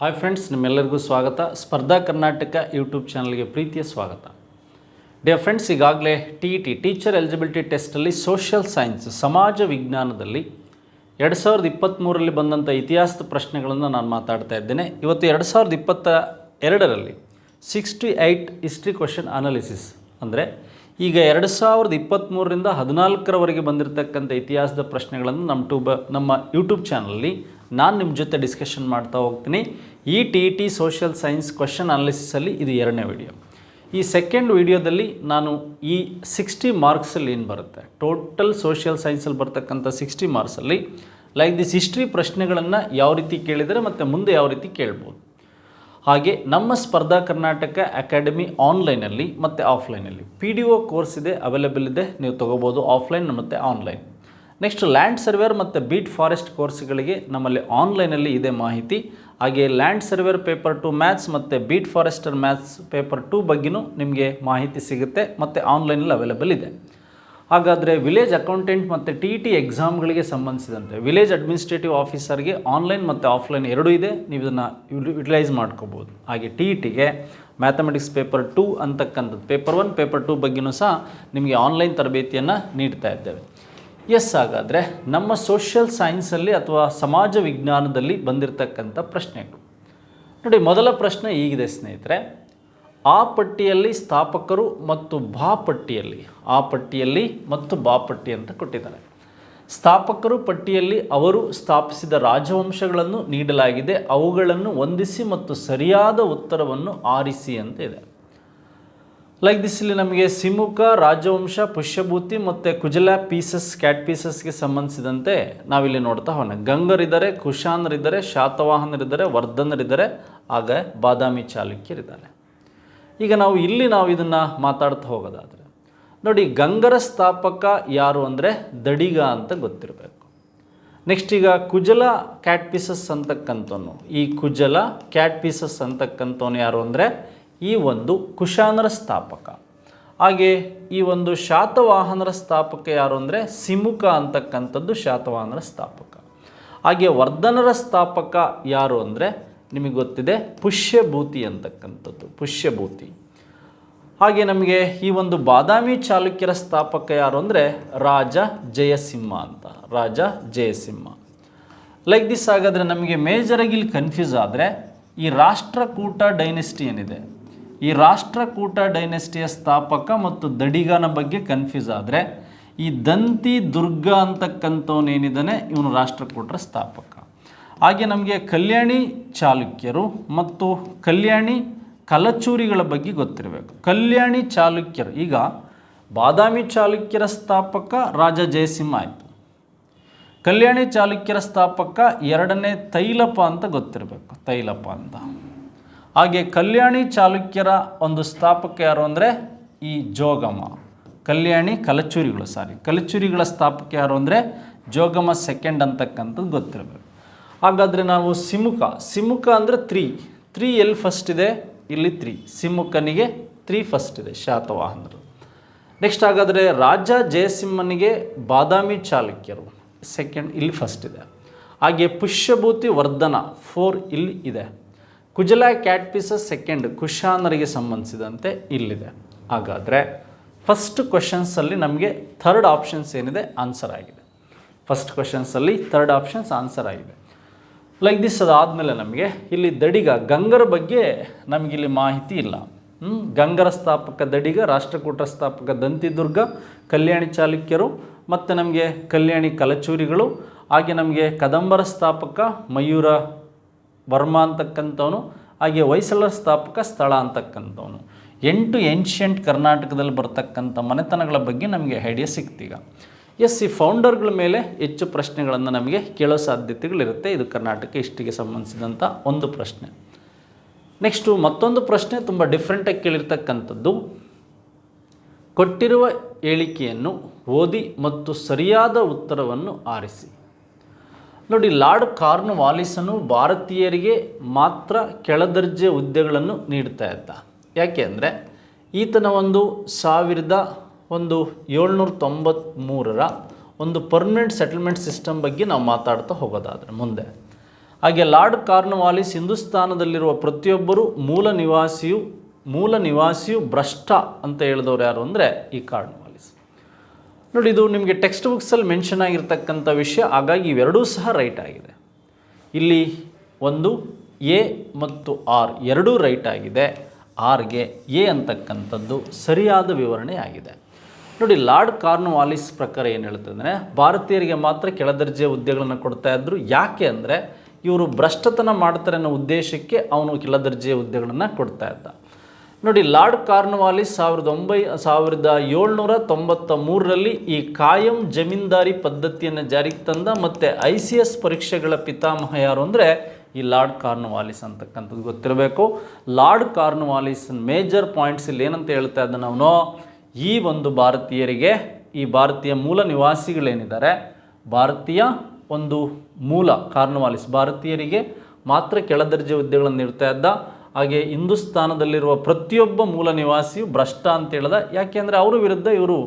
Hi friends, ನಿಮ್ಮೆಲ್ಲರಿಗೂ ಸ್ವಾಗತ. ಸ್ಪರ್ಧಾ ಕರ್ನಾಟಕ ಯೂಟ್ಯೂಬ್ ಚಾನಲ್ಗೆ ಪ್ರೀತಿಯ ಸ್ವಾಗತ. ಡಿಯರ್ ಫ್ರೆಂಡ್ಸ್, ಈಗಾಗಲೇ ಟೀಚರ್ ಎಲಿಜಿಬಿಲಿಟಿ ಟೆಸ್ಟಲ್ಲಿ ಸೋಷಿಯಲ್ ಸೈನ್ಸ್ ಸಮಾಜ ವಿಜ್ಞಾನದಲ್ಲಿ 2023ರಲ್ಲಿ ಬಂದಂಥ ಇತಿಹಾಸದ ಪ್ರಶ್ನೆಗಳನ್ನು ನಾನು ಮಾತಾಡ್ತಾ ಇದ್ದೇನೆ. ಇವತ್ತು 2022ರಲ್ಲಿ 68 ಹಿಸ್ಟ್ರಿ ಕ್ವಶನ್ ಅನಾಲಿಸಿಸ್ ಅಂದರೆ ಈಗ 2023ರಿಂದ 14ರವರೆಗೆ ಬಂದಿರತಕ್ಕಂಥ ಇತಿಹಾಸದ ಪ್ರಶ್ನೆಗಳನ್ನು ನಮ್ಮ ಯೂಟ್ಯೂಬ್ ಚಾನಲಲ್ಲಿ ನಾನು ನಿಮ್ಮ ಜೊತೆ ಡಿಸ್ಕಷನ್ ಮಾಡ್ತಾ ಹೋಗ್ತೀನಿ. ಈ ಟಿ ಸೋಷಿಯಲ್ ಸೈನ್ಸ್ ಕ್ವಶನ್ ಅನಾಲಿಸಿಸಲ್ಲಿ ಇದು 2ನೇ ವಿಡಿಯೋ. ಈ ಸೆಕೆಂಡ್ ವಿಡಿಯೋದಲ್ಲಿ ನಾನು ಈ 60 ಮಾರ್ಕ್ಸಲ್ಲಿ ಏನು ಬರುತ್ತೆ, ಟೋಟಲ್ ಸೋಷಿಯಲ್ ಸೈನ್ಸಲ್ಲಿ ಬರ್ತಕ್ಕಂಥ 60 ಮಾರ್ಕ್ಸಲ್ಲಿ ಲೈಕ್ ದಿಸ್ ಹಿಸ್ಟ್ರಿ ಪ್ರಶ್ನೆಗಳನ್ನು ಯಾವ ರೀತಿ ಕೇಳಿದರೆ ಮತ್ತು ಮುಂದೆ ಯಾವ ರೀತಿ ಕೇಳ್ಬೋದು. ಹಾಗೆ ನಮ್ಮ ಸ್ಪರ್ಧಾ ಕರ್ನಾಟಕ ಅಕಾಡೆಮಿ ಆನ್ಲೈನಲ್ಲಿ ಮತ್ತು ಆಫ್ಲೈನಲ್ಲಿ PDO ಕೋರ್ಸ್ ಇದೆ, ಅವೈಲೇಬಲ್ ಇದೆ, ನೀವು ತೊಗೋಬೋದು ಆಫ್ಲೈನ್ ಮತ್ತು ಆನ್ಲೈನ್. ನೆಕ್ಸ್ಟ್ ಲ್ಯಾಂಡ್ ಸರ್ವೇರ್ ಮತ್ತು ಬೀಟ್ ಫಾರೆಸ್ಟ್ ಕೋರ್ಸ್ಗಳಿಗೆ ನಮ್ಮಲ್ಲಿ ಆನ್ಲೈನಲ್ಲಿ ಇದೆ ಮಾಹಿತಿ. ಹಾಗೆ ಲ್ಯಾಂಡ್ ಸರ್ವೇರ್ ಪೇಪರ್ 2 ಮ್ಯಾಥ್ಸ್ ಮತ್ತು ಬೀಟ್ ಫಾರೆಸ್ಟರ್ ಮ್ಯಾಥ್ಸ್ ಪೇಪರ್ 2 ಬಗ್ಗೆಯೂ ನಿಮಗೆ ಮಾಹಿತಿ ಸಿಗುತ್ತೆ ಮತ್ತು ಆನ್ಲೈನಲ್ಲಿ ಅವೈಲೇಬಲ್ ಇದೆ. ಹಾಗಾದರೆ ವಿಲೇಜ್ ಅಕೌಂಟೆಂಟ್ ಮತ್ತು ಟಿ ಎಕ್ಸಾಮ್ಗಳಿಗೆ ಸಂಬಂಧಿಸಿದಂತೆ ವಿಲೇಜ್ ಅಡ್ಮಿನಿಸ್ಟ್ರೇಟಿವ್ ಆಫೀಸರ್ಗೆ ಆನ್ಲೈನ್ ಮತ್ತು ಆಫ್ಲೈನ್ ಎರಡೂ ಇದೆ, ನೀವು ಇದನ್ನು ಯುಟಿಲೈಸ್ ಮಾಡ್ಕೋಬೋದು. ಹಾಗೆ ಟಿಗೆ ಮ್ಯಾಥಮೆಟಿಕ್ಸ್ ಪೇಪರ್ 2 ಅಂತಕ್ಕಂಥದ್ದು ಪೇಪರ್ 1 ಪೇಪರ್ 2 ಬಗ್ಗೆಯೂ ಸಹ ನಿಮಗೆ ಆನ್ಲೈನ್ ತರಬೇತಿಯನ್ನು ನೀಡ್ತಾ ಇದ್ದೇವೆ. ಹಾಗಾದರೆ ನಮ್ಮ ಸೋಷಿಯಲ್ ಸೈನ್ಸಲ್ಲಿ ಅಥವಾ ಸಮಾಜ ವಿಜ್ಞಾನದಲ್ಲಿ ಬಂದಿರತಕ್ಕಂಥ ಪ್ರಶ್ನೆಗಳು ನೋಡಿ. ಮೊದಲ ಪ್ರಶ್ನೆ ಹೀಗಿದೆ ಸ್ನೇಹಿತರೆ, ಆ ಪಟ್ಟಿಯಲ್ಲಿ ಸ್ಥಾಪಕರು ಮತ್ತು ಬಾ ಪಟ್ಟಿಯಲ್ಲಿ ಮತ್ತು ಬಾ ಪಟ್ಟಿ ಅಂತ ಕೊಟ್ಟಿದ್ದಾರೆ. ಸ್ಥಾಪಕರು ಪಟ್ಟಿಯಲ್ಲಿ ಅವರು ಸ್ಥಾಪಿಸಿದ ರಾಜವಂಶಗಳನ್ನು ನೀಡಲಾಗಿದೆ, ಅವುಗಳನ್ನು ಹೊಂದಿಸಿ ಮತ್ತು ಸರಿಯಾದ ಉತ್ತರವನ್ನು ಆರಿಸಿ ಅಂತ ಇದೆ. ಲೈಕ್ ದಿಸ್ ಇಲ್ಲಿ ನಮಗೆ ಸಿಮುಕ, ರಾಜವಂಶ, ಪುಷ್ಯಭೂತಿ ಮತ್ತು ಕುಜಲ ಪೀಸಸ್, ಕ್ಯಾಟ್ ಪೀಸಸ್ಗೆ ಸಂಬಂಧಿಸಿದಂತೆ ನಾವಿಲ್ಲಿ ನೋಡ್ತಾ ಹೋಗೋಣ. ಗಂಗರಿದ್ದಾರೆ, ಕುಶಾನರಿದ್ದಾರೆ, ಶಾತವಾಹನರಿದ್ದಾರೆ, ವರ್ಧನರಿದ್ದಾರೆ, ಆಗ ಬಾದಾಮಿ ಚಾಲುಕ್ಯರಿದ್ದಾರೆ. ಈಗ ನಾವು ಇದನ್ನು ಮಾತಾಡ್ತಾ ಹೋಗೋದಾದರೆ ನೋಡಿ, ಗಂಗರ ಸ್ಥಾಪಕ ಯಾರು ಅಂದರೆ ದಡಿಗ ಅಂತ ಗೊತ್ತಿರಬೇಕು. ನೆಕ್ಸ್ಟ್ ಈಗ ಕುಜಲ ಕ್ಯಾಟ್ ಪೀಸಸ್ ಅಂತಕ್ಕಂಥವನು, ಈ ಕುಜಲ ಕ್ಯಾಟ್ ಪೀಸಸ್ ಅಂತಕ್ಕಂಥವನು ಯಾರು ಅಂದರೆ ಈ ಒಂದು ಕುಶಾನರ ಸ್ಥಾಪಕ. ಹಾಗೆ ಈ ಒಂದು ಶಾತವಾಹನರ ಸ್ಥಾಪಕ ಯಾರು ಅಂದರೆ ಸಿಮುಕ ಅಂತಕ್ಕಂಥದ್ದು ಶಾತವಾಹನರ ಸ್ಥಾಪಕ. ಹಾಗೆ ವರ್ಧನರ ಸ್ಥಾಪಕ ಯಾರು ಅಂದರೆ ನಿಮಗೆ ಗೊತ್ತಿದೆ ಪುಷ್ಯಭೂತಿ ಅಂತಕ್ಕಂಥದ್ದು, ಪುಷ್ಯಭೂತಿ. ಹಾಗೆ ನಮಗೆ ಈ ಒಂದು ಬಾದಾಮಿ ಚಾಲುಕ್ಯರ ಸ್ಥಾಪಕ ಯಾರು ಅಂದರೆ ರಾಜ ಜಯಸಿಂಹ ಅಂತ, ರಾಜ ಜಯಸಿಂಹ. Like this. ಹಾಗಾದರೆ ನಮಗೆ ಮೇಜರಾಗಿ ಇಲ್ಲಿ ಕನ್ಫ್ಯೂಸ್ ಆದರೆ ಈ ರಾಷ್ಟ್ರಕೂಟ ಡೈನೆಸ್ಟಿ ಏನಿದೆ, ಈ ರಾಷ್ಟ್ರಕೂಟ ಡೈನೆಸ್ಟಿಯ ಸ್ಥಾಪಕ ಮತ್ತು ದಡಿಗನ ಬಗ್ಗೆ ಕನ್ಫ್ಯೂಸ್ ಆದರೆ ಈ ದಂತಿ ದುರ್ಗ ಅಂತಕ್ಕಂಥವನೇನಿದ್ದಾನೆ ಇವನು ರಾಷ್ಟ್ರಕೂಟರ ಸ್ಥಾಪಕ. ಹಾಗೆ ನಮಗೆ ಕಲ್ಯಾಣಿ ಚಾಲುಕ್ಯರು ಮತ್ತು ಕಲ್ಯಾಣಿ ಕಲಚೂರಿಗಳ ಬಗ್ಗೆ ಗೊತ್ತಿರಬೇಕು. ಕಲ್ಯಾಣಿ ಚಾಲುಕ್ಯರು, ಈಗ ಬಾದಾಮಿ ಚಾಲುಕ್ಯರ ಸ್ಥಾಪಕ ರಾಜ ಜಯಸಿಂಹ ಆಯಿತು. ಕಲ್ಯಾಣಿ ಚಾಲುಕ್ಯರ ಸ್ಥಾಪಕ 2ನೇ ತೈಲಪ ಅಂತ ಗೊತ್ತಿರಬೇಕು, ತೈಲಪ ಅಂತ. ಹಾಗೆ ಕಲ್ಯಾಣಿ ಚಾಲುಕ್ಯರ ಒಂದು ಸ್ಥಾಪಕ ಯಾರು ಅಂದರೆ ಈ ಜೋಗಮ. ಕಲಚೂರಿಗಳ ಸ್ಥಾಪಕ ಯಾರು ಅಂದರೆ ಜೋಗಮ ಸೆಕೆಂಡ್ ಅಂತಕ್ಕಂಥದ್ದು ಗೊತ್ತಿರಬೇಕು. ಹಾಗಾದರೆ ನಾವು ಸಿಮುಕ ಅಂದರೆ 3 ಎಲ್ಲಿ ಫಸ್ಟ್ ಇದೆ, ಇಲ್ಲಿ 3, ಸಿಮುಕನಿಗೆ 3 ಫಸ್ಟ್ ಇದೆ, ಶಾತವಾಹನರು. ನೆಕ್ಸ್ಟ್ ಹಾಗಾದರೆ ರಾಜ ಜಯಸಿಂಹನಿಗೆ ಬಾದಾಮಿ ಚಾಲುಕ್ಯರು ಸೆಕೆಂಡ್, ಇಲ್ಲಿ ಫಸ್ಟ್ ಇದೆ. ಹಾಗೆ ಪುಷ್ಯಭೂತಿ ವರ್ಧನ 4 ಇಲ್ಲಿ ಇದೆ. ಕುಜಲ ಕ್ಯಾಟ್ ಪೀಸಸ್ ಸೆಕೆಂಡ್, ಕುಶಾನರಿಗೆ ಸಂಬಂಧಿಸಿದಂತೆ ಇಲ್ಲಿದೆ. ಹಾಗಾದರೆ ಫಸ್ಟ್ ಕ್ವಶನ್ಸಲ್ಲಿ ನಮಗೆ ಥರ್ಡ್ ಆಪ್ಷನ್ಸ್ ಏನಿದೆ ಆನ್ಸರ್ ಆಗಿದೆ. ಫಸ್ಟ್ ಕ್ವಶನ್ಸಲ್ಲಿ ಥರ್ಡ್ ಆಪ್ಷನ್ಸ್ ಆನ್ಸರ್ ಆಗಿದೆ. Like this. ಅದಾದಮೇಲೆ ನಮಗೆ ಇಲ್ಲಿ ದಡಿಗ, ಗಂಗರ ಬಗ್ಗೆ ನಮಗಿಲ್ಲಿ ಮಾಹಿತಿ ಇಲ್ಲ. ಗಂಗರ ಸ್ಥಾಪಕ ದಡಿಗ, ರಾಷ್ಟ್ರಕೂಟರ ಸ್ಥಾಪಕ ದಂತಿದುರ್ಗ, ಕಲ್ಯಾಣಿ ಚಾಲುಕ್ಯರು ಮತ್ತು ನಮಗೆ ಕಲ್ಯಾಣಿ ಕಲಚೂರಿಗಳು. ಹಾಗೆ ನಮಗೆ ಕದಂಬರ ಸ್ಥಾಪಕ ಮಯೂರ ವರ್ಮ ಅಂತಕ್ಕಂಥವನು. ಹಾಗೆ ಹೊಯ್ಸಳರ ಸ್ಥಾಪಕ ಸ್ಥಳ ಅಂತಕ್ಕಂಥವನು. 8 ಏನ್ಷಿಯಂಟ್ ಕರ್ನಾಟಕದಲ್ಲಿ ಬರ್ತಕ್ಕಂಥ ಮನೆತನಗಳ ಬಗ್ಗೆ ನಮಗೆ ಐಡಿಯಾ ಸಿಕ್ತೀಗ. ಈ ಫೌಂಡರ್ಗಳ ಮೇಲೆ ಹೆಚ್ಚು ಪ್ರಶ್ನೆಗಳನ್ನು ನಮಗೆ ಕೇಳೋ ಸಾಧ್ಯತೆಗಳಿರುತ್ತೆ. ಇದು ಕರ್ನಾಟಕ ಹಿಸ್ಟ್ರಿಗೆ ಸಂಬಂಧಿಸಿದಂಥ ಒಂದು ಪ್ರಶ್ನೆ. ನೆಕ್ಸ್ಟು ಮತ್ತೊಂದು ಪ್ರಶ್ನೆ ತುಂಬ ಡಿಫ್ರೆಂಟಾಗಿ ಕೇಳಿರ್ತಕ್ಕಂಥದ್ದು, ಕೊಟ್ಟಿರುವ ಹೇಳಿಕೆಯನ್ನು ಓದಿ ಮತ್ತು ಸರಿಯಾದ ಉತ್ತರವನ್ನು ಆರಿಸಿ. ನೋಡಿ, ಲಾರ್ಡ್ ಕಾರ್ನ್ವಾಲಿಸನು ಭಾರತೀಯರಿಗೆ ಮಾತ್ರ ಕೆಳದರ್ಜೆ ಹುದ್ದೆಗಳನ್ನು ನೀಡ್ತಾ ಇದ್ದ. ಯಾಕೆ ಅಂದರೆ ಈತನ 1793ರ ಒಂದು ಪರ್ಮನೆಂಟ್ ಸೆಟಲ್ಮೆಂಟ್ ಸಿಸ್ಟಮ್ ಬಗ್ಗೆ ನಾವು ಮಾತಾಡ್ತಾ ಹೋಗೋದಾದರೆ ಮುಂದೆ ಹಾಗೆ ಲಾರ್ಡ್ ಕಾರ್ನ್ವಾಲಿಸ್ ಹಿಂದೂಸ್ತಾನದಲ್ಲಿರುವ ಪ್ರತಿಯೊಬ್ಬರು ಮೂಲ ನಿವಾಸಿಯು ಭ್ರಷ್ಟ ಅಂತ ಹೇಳಿದವರು ಯಾರು ಅಂದರೆ ಈ ಕಾರ್ನ್ವಾಲಿಸ್. ನೋಡಿ, ಇದು ನಿಮಗೆ ಟೆಕ್ಸ್ಟ್ ಬುಕ್ಸಲ್ಲಿ ಮೆನ್ಷನ್ ಆಗಿರ್ತಕ್ಕಂಥ ವಿಷಯ, ಹಾಗಾಗಿ ಇವೆರಡೂ ಸಹ ರೈಟ್ ಆಗಿದೆ. ಇಲ್ಲಿ ಒಂದು ಎ ಮತ್ತು ಆರ್ ಎರಡೂ ರೈಟ್ ಆಗಿದೆ. ಆರ್ಗೆ ಎ ಅಂತಕ್ಕಂಥದ್ದು ಸರಿಯಾದ ವಿವರಣೆ ಆಗಿದೆ. ನೋಡಿ, ಲಾರ್ಡ್ ಕಾರ್ನ್ವಾಲಿಸ್ ಪ್ರಕಾರ ಏನು ಹೇಳ್ತದೆ ಅಂದರೆ, ಭಾರತೀಯರಿಗೆ ಮಾತ್ರ ಕೆಳದರ್ಜೆಯ ಹುದ್ದೆಗಳನ್ನು ಕೊಡ್ತಾ ಇದ್ದರು. ಯಾಕೆ ಅಂದರೆ ಇವರು ಭ್ರಷ್ಟತನ ಮಾಡ್ತಾರೆ ಅನ್ನೋ ಉದ್ದೇಶಕ್ಕೆ ಅವನು ಕೆಳದರ್ಜೆಯ ಹುದ್ದೆಗಳನ್ನು ಕೊಡ್ತಾ ಇದ್ದ. ನೋಡಿ, ಲಾರ್ಡ್ ಕಾರ್ನ್ವಾಲಿಸ್ 1793ರಲ್ಲಿ ಈ ಕಾಯಂ ಜಮೀನ್ದಾರಿ ಪದ್ಧತಿಯನ್ನು ಜಾರಿಗೆ ತಂದ. ಮತ್ತು ICS ಪರೀಕ್ಷೆಗಳ ಪಿತಾಮಹ ಯಾರು ಅಂದರೆ ಈ ಲಾರ್ಡ್ ಕಾರ್ನ್ವಾಲಿಸ್ ಅಂತಕ್ಕಂಥದ್ದು ಗೊತ್ತಿರಬೇಕು. ಲಾರ್ಡ್ ಕಾರ್ನ್ವಾಲಿಸ್ ಮೇಜರ್ ಪಾಯಿಂಟ್ಸ್ ಇಲ್ಲಿ ಏನಂತ ಹೇಳ್ತಾ ಇದ್ದಾನೆ ಅವನು, ಈ ಒಂದು ಭಾರತೀಯರಿಗೆ, ಈ ಭಾರತೀಯ ಮೂಲ ನಿವಾಸಿಗಳೇನಿದ್ದಾರೆ, ಭಾರತೀಯ ಒಂದು ಮೂಲ ಕಾರ್ನ್ವಾಲಿಸ್ ಭಾರತೀಯರಿಗೆ ಮಾತ್ರ ಕೆಳದರ್ಜೆ ಹುದ್ದೆಗಳನ್ನು ನೀಡ್ತಾ ಇದ್ದ. ಹಾಗೆ ಹಿಂದೂಸ್ತಾನದಲ್ಲಿರುವ ಪ್ರತಿಯೊಬ್ಬ ಮೂಲ ನಿವಾಸಿಯು ಭ್ರಷ್ಟ ಅಂತ ಹೇಳ್ದ. ಯಾಕೆಂದರೆ ಅವರ ವಿರುದ್ಧ ಇವರು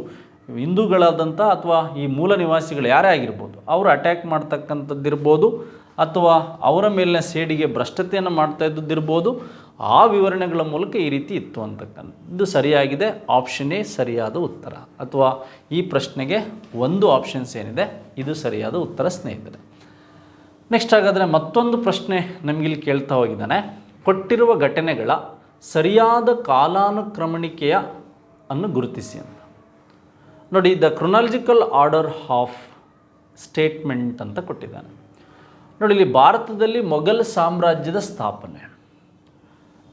ಹಿಂದೂಗಳಾದಂಥ ಅಥವಾ ಈ ಮೂಲ ನಿವಾಸಿಗಳು ಯಾರೇ ಆಗಿರ್ಬೋದು ಅವರು ಅಟ್ಯಾಕ್ ಮಾಡ್ತಕ್ಕಂಥದ್ದಿರ್ಬೋದು, ಅಥವಾ ಅವರ ಮೇಲಿನ ಸೇಡಿಗೆ ಭ್ರಷ್ಟತೆಯನ್ನು ಮಾಡ್ತಾ ಇದ್ದದ್ದಿರ್ಬೋದು. ಆ ವಿವರಣೆಗಳ ಮೂಲಕ ಈ ರೀತಿ ಇತ್ತು ಅಂತಕ್ಕಂಥದ್ದು ಸರಿಯಾಗಿದೆ. ಆಪ್ಷನ್ ಎ ಸರಿಯಾದ ಉತ್ತರ, ಅಥವಾ ಈ ಪ್ರಶ್ನೆಗೆ ಒಂದು ಆಪ್ಷನ್ಸ್ ಏನಿದೆ ಇದು ಸರಿಯಾದ ಉತ್ತರ ಸ್ನೇಹಿತರೆ. ನೆಕ್ಸ್ಟ್ ಹಾಗಾದರೆ ಮತ್ತೊಂದು ಪ್ರಶ್ನೆ ನಮಗಿಲ್ಲಿ ಕೇಳ್ತಾ ಹೋಗಿದ್ದಾನೆ, ಕೊಟ್ಟಿರುವ ಘಟನೆಗಳ ಸರಿಯಾದ ಕಾಲಾನುಕ್ರಮಣಿಕೆಯ ಅನ್ನು ಗುರುತಿಸಿ ಅಂತ. ನೋಡಿ, the chronological order of statement ಅಂತ ಕೊಟ್ಟಿದ್ದಾನೆ. ನೋಡಿ, ಇಲ್ಲಿ ಭಾರತದಲ್ಲಿ ಮೊಘಲ್ ಸಾಮ್ರಾಜ್ಯದ ಸ್ಥಾಪನೆ.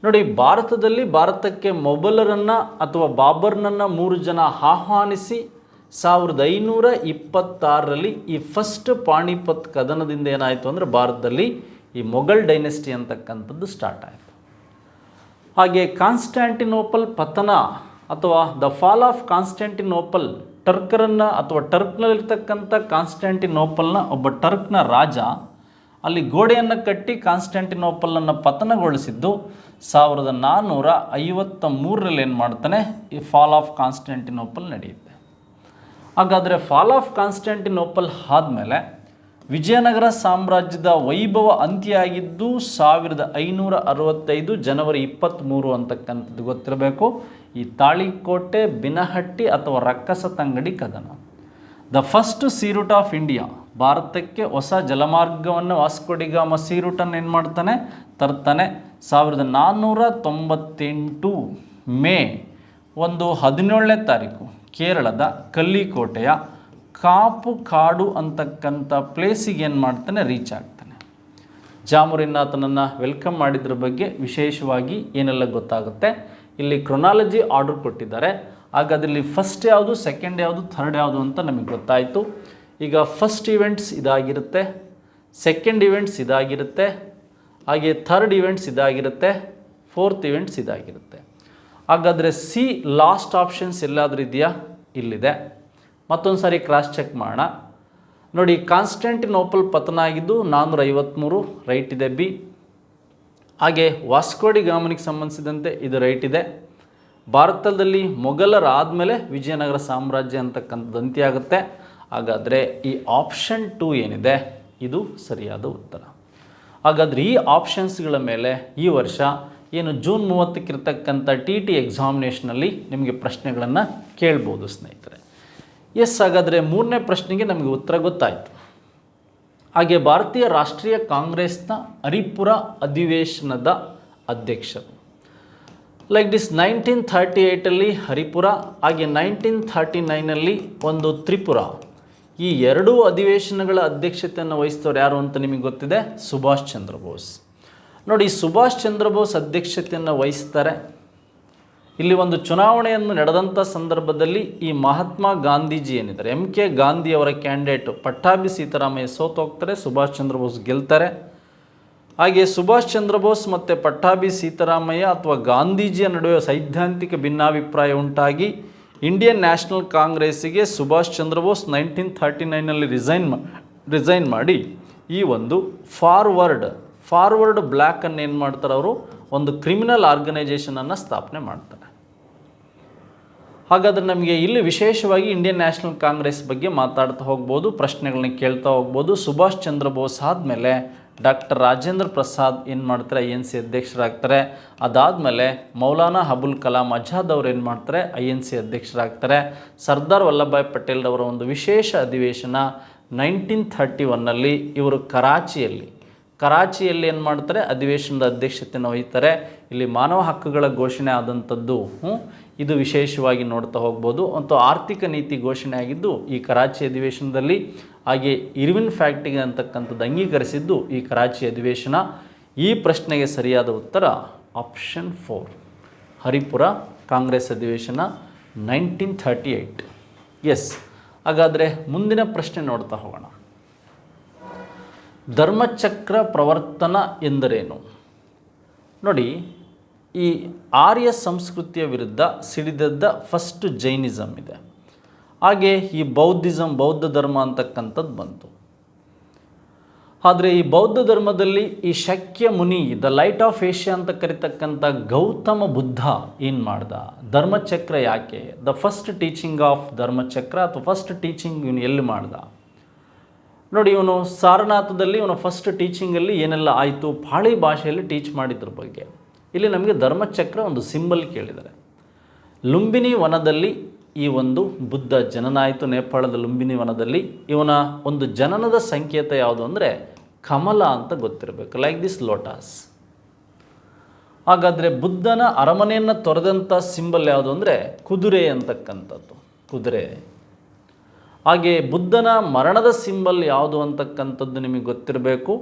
ನೋಡಿ, ಭಾರತಕ್ಕೆ ಮೊಘಲರನ್ನು ಅಥವಾ ಬಾಬರ್ನನ್ನು 3 ಜನ ಆಹ್ವಾನಿಸಿ 1526ರಲ್ಲಿ ಈ ಫಸ್ಟ್ ಪಾಣಿಪತ್ ಕದನದಿಂದ ಏನಾಯಿತು ಅಂದರೆ ಭಾರತದಲ್ಲಿ ಈ ಮೊಘಲ್ ಡೈನೆಸ್ಟಿ ಅಂತಕ್ಕಂಥದ್ದು ಸ್ಟಾರ್ಟ್ ಆಯಿತು. ಹಾಗೆ ಕಾನ್ಸ್ಟ್ಯಾಂಟಿನೋಪಲ್ ಪತನ ಅಥವಾ ದ ಫಾಲ್ ಆಫ್ ಕಾನ್ಸ್ಟ್ಯಾಂಟಿನೋಪಲ್, ಟರ್ಕರನ್ನು ಅಥವಾ ಟರ್ಕ್ನಲ್ಲಿರ್ತಕ್ಕಂಥ ಕಾನ್ಸ್ಟ್ಯಾಂಟಿನೋಪಲ್ನ ಒಬ್ಬ ಟರ್ಕ್ನ ರಾಜ ಅಲ್ಲಿ ಗೋಡೆಯನ್ನು ಕಟ್ಟಿ ಕಾನ್ಸ್ಟ್ಯಾಂಟಿನೋಪಲನ್ನು ಪತನಗೊಳಿಸಿದ್ದು 1453ರಲ್ಲಿ ಏನು ಮಾಡ್ತಾನೆ, ಈ ಫಾಲ್ ಆಫ್ ಕಾನ್ಸ್ಟ್ಯಾಂಟಿನೋಪಲ್ ನಡೆಯುತ್ತೆ. ಹಾಗಾದರೆ ಫಾಲ್ ಆಫ್ ಕಾನ್ಸ್ಟ್ಯಾಂಟಿನೋಪಲ್ ಆದಮೇಲೆ ವಿಜಯನಗರ ಸಾಮ್ರಾಜ್ಯದ ವೈಭವ ಅಂತ್ಯ ಆಗಿದ್ದು 1565 ಜನವರಿ 23 ಅಂತಕ್ಕಂಥದ್ದು ಗೊತ್ತಿರಬೇಕು. ಈ ತಾಳಿಕೋಟೆ, ಬಿನಹಟ್ಟಿ ಅಥವಾ ರಕ್ಕಸ ತಂಗಡಿ ಕದನ. The first sea route of India, ಭಾರತಕ್ಕೆ ಹೊಸ ಜಲಮಾರ್ಗವನ್ನು ವಾಸ್ಕೋಡಿಗಾಮ ಸೀ ರೂಟನ್ನು ಏನು ಮಾಡ್ತಾನೆ, ತರ್ತಾನೆ. 1498 ಮೇ 17ನೇ ತಾರೀಕು ಕೇರಳದ ಕಲ್ಲಿಕೋಟೆಯ ಕಾಪು ಕಾಡು ಅಂತಕ್ಕಂಥ ಪ್ಲೇಸಿಗೆ ಏನು ಮಾಡ್ತಾನೆ, ರೀಚ್ ಆಗ್ತಾನೆ. ಜಾಮುರಿನಾಥನನ್ನು ವೆಲ್ಕಮ್ ಮಾಡಿದ್ರ ಬಗ್ಗೆ ವಿಶೇಷವಾಗಿ ಏನೆಲ್ಲ ಗೊತ್ತಾಗುತ್ತೆ. ಇಲ್ಲಿ ಕ್ರೊನಾಲಜಿ ಆರ್ಡರ್ ಕೊಟ್ಟಿದ್ದಾರೆ. ಹಾಗಾದ್ರಲ್ಲಿ ಫಸ್ಟ್ ಯಾವುದು, ಸೆಕೆಂಡ್ ಯಾವುದು, ಥರ್ಡ್ ಯಾವುದು ಅಂತ ನಮಗೆ ಗೊತ್ತಾಯಿತು. ಈಗ ಫಸ್ಟ್ ಇವೆಂಟ್ಸ್ ಇದಾಗಿರುತ್ತೆ, ಸೆಕೆಂಡ್ ಇವೆಂಟ್ಸ್ ಇದಾಗಿರುತ್ತೆ, ಹಾಗೆ ಥರ್ಡ್ ಇವೆಂಟ್ಸ್ ಇದಾಗಿರುತ್ತೆ, ಫೋರ್ತ್ ಇವೆಂಟ್ಸ್ ಇದಾಗಿರುತ್ತೆ. ಹಾಗಾದರೆ ಸಿ ಲಾಸ್ಟ್ ಆಪ್ಷನ್ಸ್ ಎಲ್ಲಾದರೂ ಇದೆಯಾ, ಇಲ್ಲಿದೆ. ಮತ್ತೊಂದು ಸಾರಿ ಕ್ರಾಸ್ ಚೆಕ್ ಮಾಡೋಣ. ನೋಡಿ, ಕಾನ್ಸ್ಟ್ಯಾಂಟಿನೋಪಲ್ ಪತನ ಆಗಿದ್ದು 453, ರೈಟ್ ಇದೆ ಬಿ. ಹಾಗೆ ವಾಸ್ಕೋಡಿಗಾಮನಿಗೆ ಸಂಬಂಧಿಸಿದಂತೆ ಇದು ರೈಟ್ ಇದೆ. ಭಾರತದಲ್ಲಿ ಮೊಘಲರಾದಮೇಲೆ ವಿಜಯನಗರ ಸಾಮ್ರಾಜ್ಯ ಅಂತಕ್ಕಂಥದ್ದು ಅಂತ್ಯ ಆಗುತ್ತೆ. ಹಾಗಾದರೆ ಈ ಆಪ್ಷನ್ 2 ಏನಿದೆ ಇದು ಸರಿಯಾದ ಉತ್ತರ. ಹಾಗಾದರೆ ಈ ಆಪ್ಷನ್ಸ್ಗಳ ಮೇಲೆ ಈ ವರ್ಷ ಏನು ಜೂನ್ 30ಕ್ಕಿರ್ತಕ್ಕಂಥ TT ಎಕ್ಸಾಮಿನೇಷನಲ್ಲಿ ನಿಮಗೆ ಪ್ರಶ್ನೆಗಳನ್ನು ಕೇಳ್ಬೋದು ಸ್ನೇಹಿತರೆ. ಎಸ್, ಹಾಗಾದರೆ 3ನೇ ಪ್ರಶ್ನೆಗೆ ನಮಗೆ ಉತ್ತರ ಗೊತ್ತಾಯಿತು. ಹಾಗೆ ಭಾರತೀಯ ರಾಷ್ಟ್ರೀಯ ಕಾಂಗ್ರೆಸ್ನ ಹರಿಪುರ ಅಧಿವೇಶನದ ಅಧ್ಯಕ್ಷರು ಲೈಕ್ ದಿಸ್ 1938ಅಲ್ಲಿ ಹರಿಪುರ, ಹಾಗೆ 1939ನಲ್ಲಿ ಒಂದು ತ್ರಿಪುರ. ಈ ಎರಡೂ ಅಧಿವೇಶನಗಳ ಅಧ್ಯಕ್ಷತೆಯನ್ನು ವಹಿಸಿದವರು ಯಾರು ಅಂತ ನಿಮಗೆ ಗೊತ್ತಿದೆ, ಸುಭಾಷ್ ಚಂದ್ರ ಬೋಸ್. ನೋಡಿ, ಸುಭಾಷ್ ಚಂದ್ರ ಬೋಸ್ ಅಧ್ಯಕ್ಷತೆಯನ್ನು ವಹಿಸ್ತಾರೆ. ಇಲ್ಲಿ ಒಂದು ಚುನಾವಣೆಯನ್ನು ನಡೆದಂಥ ಸಂದರ್ಭದಲ್ಲಿ ಈ ಮಹಾತ್ಮ ಗಾಂಧೀಜಿ ಏನಿದ್ದಾರೆ, MK ಗಾಂಧಿ ಅವರ ಕ್ಯಾಂಡಿಡೇಟು ಪಟ್ಟಾಭಿ ಸೀತಾರಾಮಯ್ಯ ಸೋತು ಹೋಗ್ತಾರೆ, ಸುಭಾಷ್ ಚಂದ್ರ ಬೋಸ್ ಗೆಲ್ತಾರೆ. ಹಾಗೆ ಸುಭಾಷ್ ಚಂದ್ರ ಬೋಸ್ ಮತ್ತು ಪಟ್ಟಾಭಿ ಸೀತಾರಾಮಯ್ಯ ಅಥವಾ ಗಾಂಧೀಜಿಯ ನಡುವೆ ಸೈದ್ಧಾಂತಿಕ ಭಿನ್ನಾಭಿಪ್ರಾಯ ಉಂಟಾಗಿ ಇಂಡಿಯನ್ ನ್ಯಾಷನಲ್ ಕಾಂಗ್ರೆಸ್ಸಿಗೆ ಸುಭಾಷ್ ಚಂದ್ರ ಬೋಸ್ 1939ನಲ್ಲಿ ರಿಸೈನ್ ಮಾಡಿ ಈ ಒಂದು ಫಾರ್ವರ್ಡ್ ಬ್ಲ್ಯಾಕನ್ನು ಏನು ಮಾಡ್ತಾರೆ, ಅವರು ಒಂದು ಕ್ರಿಮಿನಲ್ ಆರ್ಗನೈಜೇಷನನ್ನು ಸ್ಥಾಪನೆ ಮಾಡ್ತಾರೆ. ಹಾಗಾದರೆ ನಮಗೆ ಇಲ್ಲಿ ವಿಶೇಷವಾಗಿ ಇಂಡಿಯನ್ ನ್ಯಾಷನಲ್ ಕಾಂಗ್ರೆಸ್ ಬಗ್ಗೆ ಮಾತಾಡ್ತಾ ಹೋಗ್ಬೋದು, ಪ್ರಶ್ನೆಗಳನ್ನ ಕೇಳ್ತಾ ಹೋಗ್ಬೋದು. ಸುಭಾಷ್ ಚಂದ್ರ ಬೋಸ್ ಆದಮೇಲೆ ಡಾಕ್ಟರ್ ರಾಜೇಂದ್ರ ಪ್ರಸಾದ್ ಏನು ಮಾಡ್ತಾರೆ INC ಅಧ್ಯಕ್ಷರಾಗ್ತಾರೆ. ಅದಾದಮೇಲೆ ಮೌಲಾನಾ ಅಬುಲ್ ಕಲಾಂ ಆಜಾದ್ ಅವರು ಏನು ಮಾಡ್ತಾರೆ INC ಅಧ್ಯಕ್ಷರಾಗ್ತಾರೆ. ಸರ್ದಾರ್ ವಲ್ಲಭಭಾಯ್ ಪಟೇಲ್ ಅವರ ಒಂದು ವಿಶೇಷ ಅಧಿವೇಶನ 1931ನಲ್ಲಿ ಇವರು ಕರಾಚಿಯಲ್ಲಿ ಏನು ಮಾಡ್ತಾರೆ ಅಧಿವೇಶನದ ಅಧ್ಯಕ್ಷತೆಯನ್ನು ವಹಿಸ್ತಾರೆ. ಇಲ್ಲಿ ಮಾನವ ಹಕ್ಕುಗಳ ಘೋಷಣೆ ಆದಂಥದ್ದು ಇದು ವಿಶೇಷವಾಗಿ ನೋಡ್ತಾ ಹೋಗ್ಬೋದು. ಮತ್ತು ಆರ್ಥಿಕ ನೀತಿ ಘೋಷಣೆ ಆಗಿದ್ದು ಈ ಕರಾಚಿ ಅಧಿವೇಶನದಲ್ಲಿ. ಹಾಗೆ ಇರ್ವಿನ್ ಫ್ಯಾಕ್ಟಿಗೆ ಅಂತಕ್ಕಂಥದ್ದು ಅಂಗೀಕರಿಸಿದ್ದು ಈ ಕರಾಚಿ ಅಧಿವೇಶನ. ಈ ಪ್ರಶ್ನೆಗೆ ಸರಿಯಾದ ಉತ್ತರ ಆಪ್ಷನ್ 4 ಹರಿಪುರ ಕಾಂಗ್ರೆಸ್ ಅಧಿವೇಶನ 1938. ಎಸ್. ಹಾಗಾದರೆ ಮುಂದಿನ ಪ್ರಶ್ನೆ ನೋಡ್ತಾ ಹೋಗೋಣ. ಧರ್ಮಚಕ್ರ ಪ್ರವರ್ತನ ಎಂದರೇನು? ನೋಡಿ, ಈ ಆರ್ಯ ಸಂಸ್ಕೃತಿಯ ವಿರುದ್ಧ ಸಿಡಿದೆದ್ದ ಫಸ್ಟ್ ಜೈನಿಸಮ್ ಇದೆ. ಹಾಗೆ ಈ ಬೌದ್ಧ ಧರ್ಮ ಅಂತಕ್ಕಂಥದ್ದು ಬಂತು. ಆದರೆ ಈ ಬೌದ್ಧ ಧರ್ಮದಲ್ಲಿ ಈ ಶಕ್ಯ ಮುನಿ, ದ ಲೈಟ್ ಆಫ್ ಏಷ್ಯಾ ಅಂತ ಕರಿತಕ್ಕಂಥ ಗೌತಮ ಬುದ್ಧ ಏನು ಮಾಡ್ದ? ಧರ್ಮಚಕ್ರ ಯಾಕೆ? ದ ಫಸ್ಟ್ ಟೀಚಿಂಗ್ ಆಫ್ ಧರ್ಮಚಕ್ರ ಅಥವಾ ಫಸ್ಟ್ ಟೀಚಿಂಗ್ ಇವನು ಎಲ್ಲಿ ಮಾಡ್ದ? ನೋಡಿ, ಇವನು ಸಾರನಾಥದಲ್ಲಿ ಇವನ ಫಸ್ಟ್ ಟೀಚಿಂಗಲ್ಲಿ ಏನೆಲ್ಲ ಆಯಿತು, ಪಾಳಿ ಭಾಷೆಯಲ್ಲಿ ಟೀಚ್ ಮಾಡಿದ್ರ ಬಗ್ಗೆ. ಇಲ್ಲಿ ನಮಗೆ ಧರ್ಮಚಕ್ರ ಒಂದು ಸಿಂಬಲ್ ಕೇಳಿದ್ದಾರೆ. ಲುಂಬಿನಿ ವನದಲ್ಲಿ ಈ ಒಂದು ಬುದ್ಧ ಜನನ ಆಯಿತು. ನೇಪಾಳದ ಲುಂಬಿನಿ ವನದಲ್ಲಿ ಇವನ ಒಂದು ಜನನದ ಸಂಕೇತ ಯಾವುದು ಅಂದರೆ ಕಮಲ ಅಂತ ಗೊತ್ತಿರಬೇಕು, ಲೈಕ್ ದಿಸ್ ಲೋಟಸ್. ಹಾಗಾದರೆ ಬುದ್ಧನ ಅರಮನೆಯನ್ನು ತೊರೆದಂಥ ಸಿಂಬಲ್ ಯಾವುದು ಅಂದರೆ ಕುದುರೆ ಅಂತಕ್ಕಂಥದ್ದು, ಕುದುರೆ. ಹಾಗೆ ಬುದ್ಧನ ಮರಣದ ಸಿಂಬಲ್ ಯಾವುದು ಅಂತಕ್ಕಂಥದ್ದು ನಿಮಗೆ ಗೊತ್ತಿರಬೇಕು.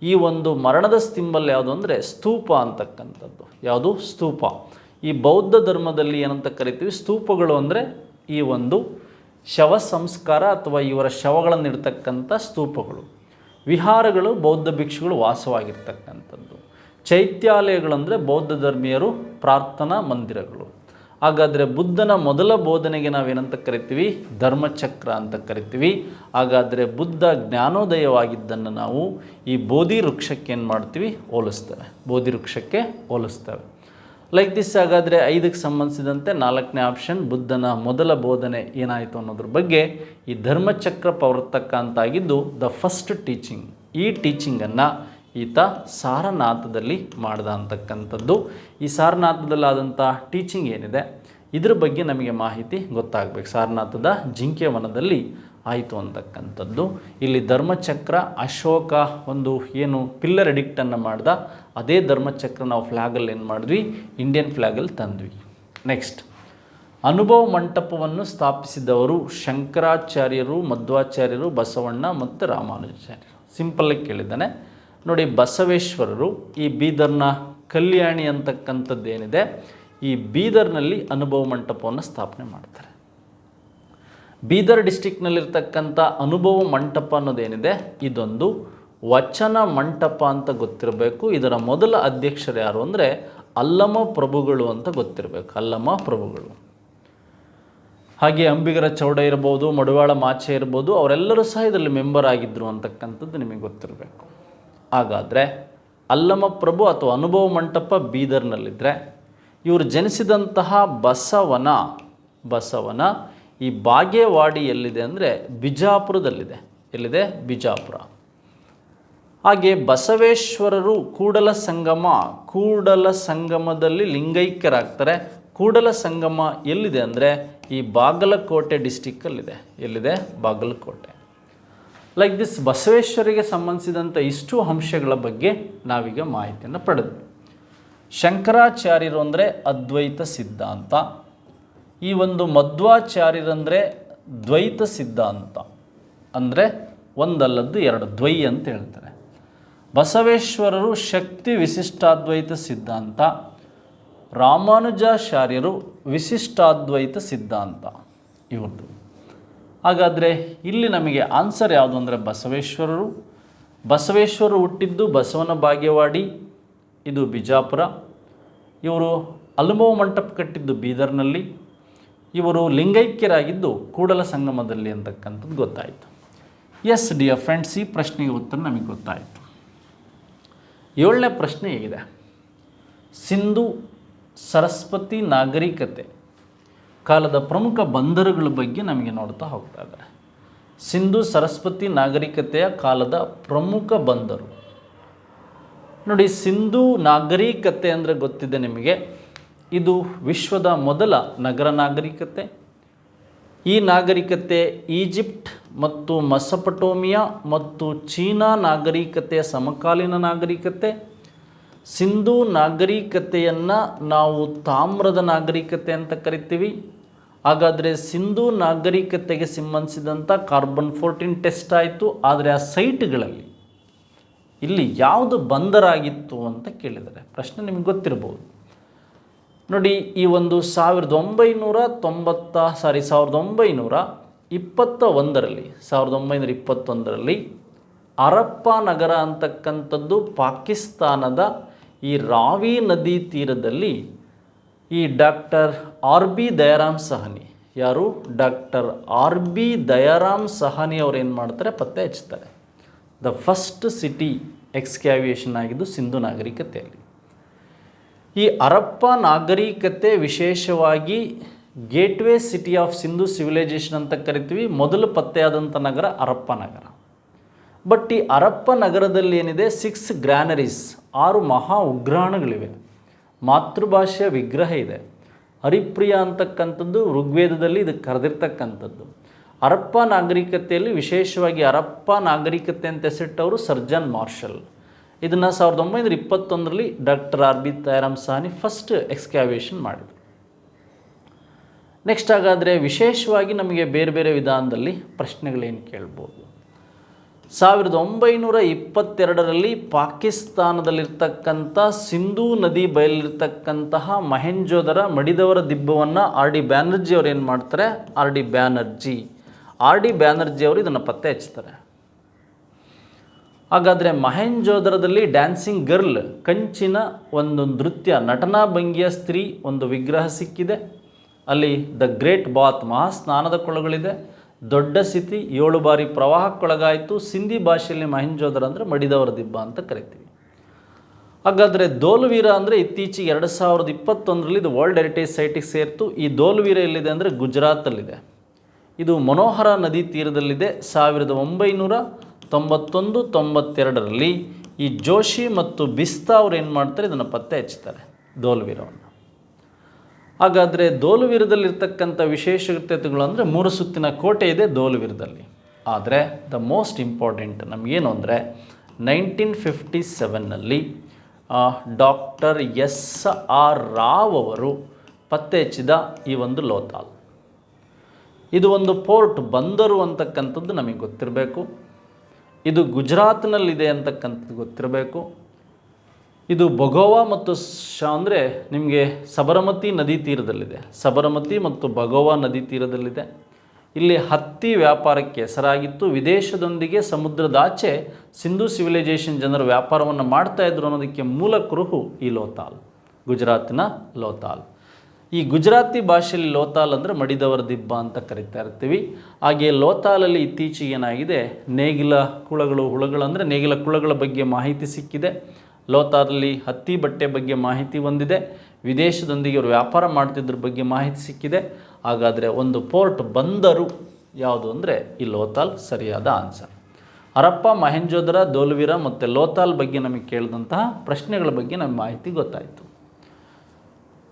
ಈ ಒಂದು ಮರಣದ ಸಿಂಬಲ್ ಯಾವುದು ಅಂದರೆ ಸ್ತೂಪ ಅಂತಕ್ಕಂಥದ್ದು. ಯಾವುದು? ಸ್ತೂಪ. ಈ ಬೌದ್ಧ ಧರ್ಮದಲ್ಲಿ ಏನಂತ ಕರಿತೀವಿ? ಸ್ತೂಪಗಳು ಅಂದರೆ ಈ ಒಂದು ಶವ ಸಂಸ್ಕಾರ ಅಥವಾ ಇವರ ಶವಗಳನ್ನು ಇಡ್ತಕ್ಕಂಥ ಸ್ತೂಪಗಳು. ವಿಹಾರಗಳು ಬೌದ್ಧ ಭಿಕ್ಷುಗಳು ವಾಸವಾಗಿರ್ತಕ್ಕಂಥದ್ದು. ಚೈತ್ಯಾಲಯಗಳು ಅಂದರೆ ಬೌದ್ಧ ಧರ್ಮೀಯರು ಪ್ರಾರ್ಥನಾ ಮಂದಿರಗಳು. ಹಾಗಾದರೆ ಬುದ್ಧನ ಮೊದಲ ಬೋಧನೆಗೆ ನಾವೇನಂತ ಕರಿತೀವಿ? ಧರ್ಮಚಕ್ರ ಅಂತ ಕರಿತೀವಿ. ಹಾಗಾದರೆ ಬುದ್ಧ ಜ್ಞಾನೋದಯವಾಗಿದ್ದನ್ನು ನಾವು ಈ ಬೋಧಿ ವೃಕ್ಷಕ್ಕೆ ಏನು ಮಾಡ್ತೀವಿ? ಹೋಲಿಸ್ತೇವೆ, ಬೋಧಿ ವೃಕ್ಷಕ್ಕೆ ಹೋಲಿಸ್ತೇವೆ, ಲೈಕ್ ದಿಸ್. ಹಾಗಾದರೆ 5ಕ್ಕೆ ಸಂಬಂಧಿಸಿದಂತೆ 4ನೇ ಆಪ್ಷನ್ ಬುದ್ಧನ ಮೊದಲ ಬೋಧನೆ ಏನಾಯಿತು ಅನ್ನೋದ್ರ ಬಗ್ಗೆ ಈ ಧರ್ಮಚಕ್ರ ಪ್ರವರ್ತಕ ಅಂತಾಗಿದ್ದು ದ ಫಸ್ಟ್ ಟೀಚಿಂಗ್. ಈ ಟೀಚಿಂಗನ್ನು ಈತ ಸಾರನಾಥದಲ್ಲಿ ಮಾಡ್ದ ಅಂತಕ್ಕಂಥದ್ದು. ಈ ಸಾರನಾಥದಲ್ಲಾದಂಥ ಟೀಚಿಂಗ್ ಏನಿದೆ ಇದ್ರ ಬಗ್ಗೆ ನಮಗೆ ಮಾಹಿತಿ ಗೊತ್ತಾಗಬೇಕು. ಸಾರನಾಥದ ಜಿಂಕೆ ವನದಲ್ಲಿ ಆಯಿತು ಅಂತಕ್ಕಂಥದ್ದು. ಇಲ್ಲಿ ಧರ್ಮಚಕ್ರ ಅಶೋಕ ಒಂದು ಏನು ಪಿಲ್ಲರ್ ಎಡಿಕ್ಟನ್ನು ಮಾಡ್ದ, ಅದೇ ಧರ್ಮಚಕ್ರ ನಾವು ಫ್ಲ್ಯಾಗಲ್ಲಿ ಏನು ಮಾಡಿದ್ವಿ? ಇಂಡಿಯನ್ ಫ್ಲ್ಯಾಗಲ್ಲಿ ತಂದ್ವಿ. ನೆಕ್ಸ್ಟ್, ಅನುಭವ ಮಂಟಪವನ್ನು ಸ್ಥಾಪಿಸಿದವರು ಶಂಕರಾಚಾರ್ಯರು, ಮಧ್ವಾಚಾರ್ಯರು, ಬಸವಣ್ಣ ಮತ್ತು ರಾಮಾನುಜಾಚಾರ್ಯರು. ಸಿಂಪಲ್ಲಾಗಿ ಕೇಳಿದ್ದಾನೆ ನೋಡಿ. ಬಸವೇಶ್ವರರು ಈ ಬೀದರ್ನ ಕಲ್ಯಾಣಿ ಅಂತಕ್ಕಂಥದ್ದು ಏನಿದೆ, ಈ ಬೀದರ್ನಲ್ಲಿ ಅನುಭವ ಮಂಟಪವನ್ನು ಸ್ಥಾಪನೆ ಮಾಡ್ತಾರೆ. ಬೀದರ್ ಡಿಸ್ಟಿಕ್ನಲ್ಲಿರ್ತಕ್ಕಂಥ ಅನುಭವ ಮಂಟಪ ಅನ್ನೋದೇನಿದೆ ಇದೊಂದು ವಚನ ಮಂಟಪ ಅಂತ ಗೊತ್ತಿರಬೇಕು. ಇದರ ಮೊದಲ ಅಧ್ಯಕ್ಷರು ಯಾರು ಅಂದರೆ ಅಲ್ಲಮ ಪ್ರಭುಗಳು ಅಂತ ಗೊತ್ತಿರಬೇಕು, ಅಲ್ಲಮ ಪ್ರಭುಗಳು. ಹಾಗೆ ಅಂಬಿಗರ ಚೌಡ ಇರ್ಬೋದು, ಮಡಿವಾಳ ಮಾಚೆ ಇರ್ಬೋದು, ಅವರೆಲ್ಲರೂ ಸಹ ಇದರಲ್ಲಿ ಮೆಂಬರ್ ಆಗಿದ್ದರು ಅಂತಕ್ಕಂಥದ್ದು ನಿಮಗೆ ಗೊತ್ತಿರಬೇಕು. ಹಾಗಾದರೆ ಅಲ್ಲಮ ಪ್ರಭು ಅಥವಾ ಅನುಭವ ಮಂಟಪ ಬೀದರ್ನಲ್ಲಿದ್ದರೆ, ಇವರು ಜನಿಸಿದಂತಹ ಬಸವನ ಈ ಬಾಗೇವಾಡಿ ಎಲ್ಲಿದೆ ಅಂದರೆ ಬಿಜಾಪುರದಲ್ಲಿದೆ. ಎಲ್ಲಿದೆ? ಬಿಜಾಪುರ. ಹಾಗೆ ಬಸವೇಶ್ವರರು ಕೂಡಲ ಸಂಗಮದಲ್ಲಿ ಲಿಂಗೈಕ್ಯರಾಗ್ತಾರೆ. ಕೂಡಲ ಸಂಗಮ ಎಲ್ಲಿದೆ ಅಂದರೆ ಈ ಬಾಗಲಕೋಟೆ ಡಿಸ್ಟಿಕ್ಕಲ್ಲಿದೆ. ಎಲ್ಲಿದೆ? ಬಾಗಲಕೋಟೆ. Like this. ಬಸವೇಶ್ವರಿಗೆ ಸಂಬಂಧಿಸಿದಂಥ ಇಷ್ಟು ಅಂಶಗಳ ಬಗ್ಗೆ ನಾವೀಗ ಮಾಹಿತಿಯನ್ನು ಪಡೆದ್ವಿ. ಶಂಕರಾಚಾರ್ಯರು ಅಂದರೆ ಅದ್ವೈತ ಸಿದ್ಧಾಂತ. ಈ ಒಂದು ಮಧ್ವಾಚಾರ್ಯರಂದರೆ ದ್ವೈತ ಸಿದ್ಧಾಂತ, ಅಂದರೆ ಒಂದಲ್ಲದ್ದು ಎರಡು, ದ್ವೈ ಅಂತ ಹೇಳ್ತಾರೆ. ಬಸವೇಶ್ವರರು ಶಕ್ತಿ ವಿಶಿಷ್ಟಾದ್ವೈತ ಸಿದ್ಧಾಂತ. ರಾಮಾನುಜಾಚಾರ್ಯರು ವಿಶಿಷ್ಟಾದ್ವೈತ ಸಿದ್ಧಾಂತ ಇವ್ರದ್ದು. ಹಾಗಾದರೆ ಇಲ್ಲಿ ನಮಗೆ ಆನ್ಸರ್ ಯಾವುದು ಅಂದರೆ ಬಸವೇಶ್ವರರು ಹುಟ್ಟಿದ್ದು ಬಸವನ ಬಾಗೇವಾಡಿ, ಇದು ಬಿಜಾಪುರ. ಇವರು ಅನುಭವ ಮಂಟಪ ಕಟ್ಟಿದ್ದು ಬೀದರ್ನಲ್ಲಿ. ಇವರು ಲಿಂಗೈಕ್ಯರಾಗಿದ್ದು ಕೂಡಲ ಸಂಗಮದಲ್ಲಿ ಅಂತಕ್ಕಂಥದ್ದು ಗೊತ್ತಾಯಿತು. ಎಸ್ ಡಿಯರ್ ಫ್ರೆಂಡ್ಸ್, ಈ ಪ್ರಶ್ನೆಗೆ ಉತ್ತರ ನಮಗೆ ಗೊತ್ತಾಯಿತು. 7ನೇ ಪ್ರಶ್ನೆ ಹೇಗಿದೆ? ಸಿಂಧು ಸರಸ್ವತಿ ನಾಗರಿಕತೆ ಕಾಲದ ಪ್ರಮುಖ ಬಂದರುಗಳ ಬಗ್ಗೆ ನಮಗೆ ನೋಡ್ತಾ ಹೋಗ್ತಾ ಇದ್ದಾರೆ. ಸಿಂಧು ಸರಸ್ವತಿ ನಾಗರಿಕತೆಯ ಕಾಲದ ಪ್ರಮುಖ ಬಂದರು ನೋಡಿ, ಸಿಂಧೂ ನಾಗರಿಕತೆ ಅಂದರೆ ಗೊತ್ತಿದೆ ನಿಮಗೆ. ಇದು ವಿಶ್ವದ ಮೊದಲ ನಗರ ನಾಗರಿಕತೆ. ಈ ನಾಗರಿಕತೆ ಈಜಿಪ್ಟ್ ಮತ್ತು ಮೆಸೊಪೊಟೇಮಿಯಾ ಮತ್ತು ಚೀನಾ ನಾಗರಿಕತೆಯ ಸಮಕಾಲೀನ ನಾಗರಿಕತೆ. ಸಿಂಧೂ ನಾಗರಿಕತೆಯನ್ನು ನಾವು ತಾಮ್ರದ ನಾಗರಿಕತೆ ಅಂತ ಕರಿತೀವಿ. ಹಾಗಾದರೆ ಸಿಂಧೂ ನಾಗರಿಕತೆಗೆ ಸಂಬಂಧಿಸಿದಂಥ ಕಾರ್ಬನ್-14 ಟೆಸ್ಟ್ ಆಯಿತು. ಆದರೆ ಆ ಸೈಟ್ಗಳಲ್ಲಿ ಇಲ್ಲಿ ಯಾವುದು ಬಂದರಾಗಿತ್ತು ಅಂತ ಕೇಳಿದ್ದಾರೆ. ಪ್ರಶ್ನೆ ನಿಮಗೆ ಗೊತ್ತಿರ್ಬೋದು. ನೋಡಿ, ಈ ಒಂದು 1921ರಲ್ಲಿ ಹರಪ್ಪ ನಗರ ಅಂತಕ್ಕಂಥದ್ದು ಪಾಕಿಸ್ತಾನದ ಈ ರಾವಿ ನದಿ ತೀರದಲ್ಲಿ ಈ ಡಾಕ್ಟರ್ ಆರ್.ಬಿ. ದಯಾರಾಮ್ ಸಹಾನಿ, ಯಾರು ಡಾಕ್ಟರ್ ಆರ್.ಬಿ. ದಯಾರಾಮ್ ಸಹಾನಿ ಅವರು ಏನು ಮಾಡ್ತಾರೆ, ಪತ್ತೆ ಹಚ್ತಾರೆ. ದ ಫಸ್ಟ್ ಸಿಟಿ ಎಕ್ಸ್ಕ್ಯಾವಿಯೇಷನ್ ಆಗಿದ್ದು ಸಿಂಧು ನಾಗರಿಕತೆಯಲ್ಲಿ. ಈ ಹರಪ್ಪ ನಾಗರಿಕತೆ ವಿಶೇಷವಾಗಿ gateway city of Sindhu civilisation ಅಂತ ಕರಿತೀವಿ. ಮೊದಲು ಪತ್ತೆಯಾದಂಥ ನಗರ ಹರಪ್ಪ ನಗರ. ಬಟ್ ಈ ಹರಪ್ಪ ನಗರದಲ್ಲಿ ಏನಿದೆ, 6 ಗ್ರ್ಯಾನರೀಸ್, 6 ಮಹಾ ಉಗ್ರಾಣಗಳಿವೆ. ಮಾತೃಭಾಷೆಯ ವಿಗ್ರಹ ಇದೆ. ಹರಿಪ್ರಿಯ ಅಂತಕ್ಕಂಥದ್ದು ಋಗ್ವೇದದಲ್ಲಿ ಇದಕ್ಕೆ ಕರೆದಿರ್ತಕ್ಕಂಥದ್ದು. ಹರಪ್ಪ ನಾಗರಿಕತೆಯಲ್ಲಿ ವಿಶೇಷವಾಗಿ ಹರಪ್ಪ ನಾಗರಿಕತೆ ಅಂತ ಹೆಸರಿಟ್ಟವರು ಸರ್ಜನ್ ಮಾರ್ಷಲ್. ಇದನ್ನು 1921ರಲ್ಲಿ doctor R B. Dayaram Sahni first excavation ಮಾಡಿದರು. ನೆಕ್ಸ್ಟ್ ಹಾಗಾದರೆ ವಿಶೇಷವಾಗಿ ನಮಗೆ ಬೇರೆ ಬೇರೆ ವಿಧಾನದಲ್ಲಿ ಪ್ರಶ್ನೆಗಳೇನು ಕೇಳ್ಬೋದು. 1922ರಲ್ಲಿ ಪಾಕಿಸ್ತಾನದಲ್ಲಿರ್ತಕ್ಕಂಥ ಸಿಂಧೂ ನದಿ ಬಯಲಿರ್ತಕ್ಕಂತಹ ಮಹೆಂಜೋದರ ಮಡಿದವರ ದಿಬ್ಬವನ್ನು ಆರ್.ಡಿ. ಬ್ಯಾನರ್ಜಿ ಅವರು ಏನು ಮಾಡ್ತಾರೆ, ಆರ್.ಡಿ. ಬ್ಯಾನರ್ಜಿ ಅವರು ಇದನ್ನು ಪತ್ತೆ ಹಚ್ತಾರೆ. ಹಾಗಾದರೆ ಮಹೆಂಜೋದರದಲ್ಲಿ ಡ್ಯಾನ್ಸಿಂಗ್ ಗರ್ಲ್, ಕಂಚಿನ ಒಂದು ನೃತ್ಯ ನಟನಾ ಭಂಗಿಯ ಸ್ತ್ರೀ ಒಂದು ವಿಗ್ರಹ ಸಿಕ್ಕಿದೆ. ಅಲ್ಲಿ ದ ಗ್ರೇಟ್ ಬಾತ್, ಮಹಾ ಸ್ನಾನದ ಕೊಳಗಳಿದೆ. ದೊಡ್ಡ ಸಿಟಿ 7 ಬಾರಿ ಪ್ರವಾಹಕ್ಕೊಳಗಾಯಿತು. ಸಿಂಧಿ ಭಾಷೆಯಲ್ಲಿ ಮಹೆಂಜೋದರ ಅಂದರೆ ಮಡಿದವರ ದಿಬ್ಬ ಅಂತ ಕರಿತೀವಿ. ಹಾಗಾದರೆ ದೋಲ್ವೀರ ಅಂದರೆ ಇತ್ತೀಚೆಗೆ 2021ರಲ್ಲಿ ಇದು ವರ್ಲ್ಡ್ ಹೆರಿಟೇಜ್ ಸೈಟಿಗೆ ಸೇರಿತು. ಈ ದೋಲ್ವೀರ ಎಲ್ಲಿದೆ ಅಂದರೆ ಗುಜರಾತಲ್ಲಿದೆ. ಇದು ಮನೋಹರ ನದಿ ತೀರದಲ್ಲಿದೆ. 1991-92ರಲ್ಲಿ ಈ ಜೋಶಿ ಮತ್ತು ಬಿಸ್ತಾ ಅವರು ಏನು ಮಾಡ್ತಾರೆ, ಇದನ್ನು ಪತ್ತೆ ಹಚ್ತಾರೆ ದೋಲ್ವೀರವನ್ನು. ಹಾಗಾದರೆ ದೋಲ್ವೀರದಲ್ಲಿರ್ತಕ್ಕಂಥ ವಿಶೇಷತೆಗಳು ಅಂದರೆ 3 ಸುತ್ತಿನ ಕೋಟೆ ಇದೆ ದೋಲ್ವೀರದಲ್ಲಿ. ಆದರೆ ದ ಮೋಸ್ಟ್ ಇಂಪಾರ್ಟೆಂಟ್ ನಮಗೇನು ಅಂದರೆ 1957ನಲ್ಲಿ ಡಾಕ್ಟರ್ S.R. ರಾವ್ ಅವರು ಪತ್ತೆ ಹಚ್ಚಿದ ಈ ಒಂದು ಲೋಥಾಲ್. ಇದು ಒಂದು ಪೋರ್ಟ್, ಬಂದರು ಅಂತಕ್ಕಂಥದ್ದು ನಮಗೆ ಗೊತ್ತಿರಬೇಕು. ಇದು ಗುಜರಾತ್ನಲ್ಲಿದೆ ಅಂತಕ್ಕಂಥದ್ದು ಗೊತ್ತಿರಬೇಕು. ಇದು ಬಗೋವಾ ಮತ್ತು ಅಂದರೆ ನಿಮಗೆ ಸಬರಮತಿ ನದಿ ತೀರದಲ್ಲಿದೆ. ಸಬರಮತಿ ಮತ್ತು ಬಗೋವಾ ನದಿ ತೀರದಲ್ಲಿದೆ. ಇಲ್ಲಿ ಹತ್ತಿ ವ್ಯಾಪಾರಕ್ಕೆ ಹೆಸರಾಗಿತ್ತು. ವಿದೇಶದೊಂದಿಗೆ ಸಮುದ್ರದಾಚೆ ಸಿಂಧು ಸಿವಿಲೈಸೇಷನ್ ಜನರು ವ್ಯಾಪಾರವನ್ನು ಮಾಡ್ತಾಯಿದ್ರು ಅನ್ನೋದಕ್ಕೆ ಮೂಲ ಕುರುಹು ಈ ಲೋಥಾಲ್, ಗುಜರಾತಿನ ಲೋಥಾಲ್. ಈ ಗುಜರಾತಿ ಭಾಷೆಯಲ್ಲಿ ಲೋಥಾಲ್ ಅಂದರೆ ಮಡಿದವರ ದಿಬ್ಬ ಅಂತ ಕರಿತಾ ಇರ್ತೀವಿ. ಹಾಗೆ ಲೋಥಾಲಲ್ಲಿ ಇತ್ತೀಚೆಗೆ ಏನಾಗಿದೆ, ನೇಗಿಲ ಹುಳುಗಳು ಅಂದರೆ ನೇಗಿಲ ಕುಳಗಳ ಬಗ್ಗೆ ಮಾಹಿತಿ ಸಿಕ್ಕಿದೆ. ಲೋಥಾಲಲ್ಲಿ ಹತ್ತಿ ಬಟ್ಟೆ ಬಗ್ಗೆ ಮಾಹಿತಿ ಹೊಂದಿದೆ. ವಿದೇಶದೊಂದಿಗೆ ಅವರು ವ್ಯಾಪಾರ ಮಾಡ್ತಿದ್ರ ಬಗ್ಗೆ ಮಾಹಿತಿ ಸಿಕ್ಕಿದೆ. ಹಾಗಾದರೆ ಒಂದು ಪೋರ್ಟ್ ಬಂದರು ಯಾವುದು ಅಂದರೆ ಈ ಲೋಥಾಲ್ ಸರಿಯಾದ ಆನ್ಸರ್. ಹರಪ್ಪ, ಮಹೆಂಜೋದರ, ದೋಲ್ವೀರ ಮತ್ತು ಲೋಥಾಲ್ ಬಗ್ಗೆ ನಮಗೆ ಕೇಳಿದಂತಹ ಪ್ರಶ್ನೆಗಳ ಬಗ್ಗೆ ನಮಗೆ ಮಾಹಿತಿ ಗೊತ್ತಾಯಿತು.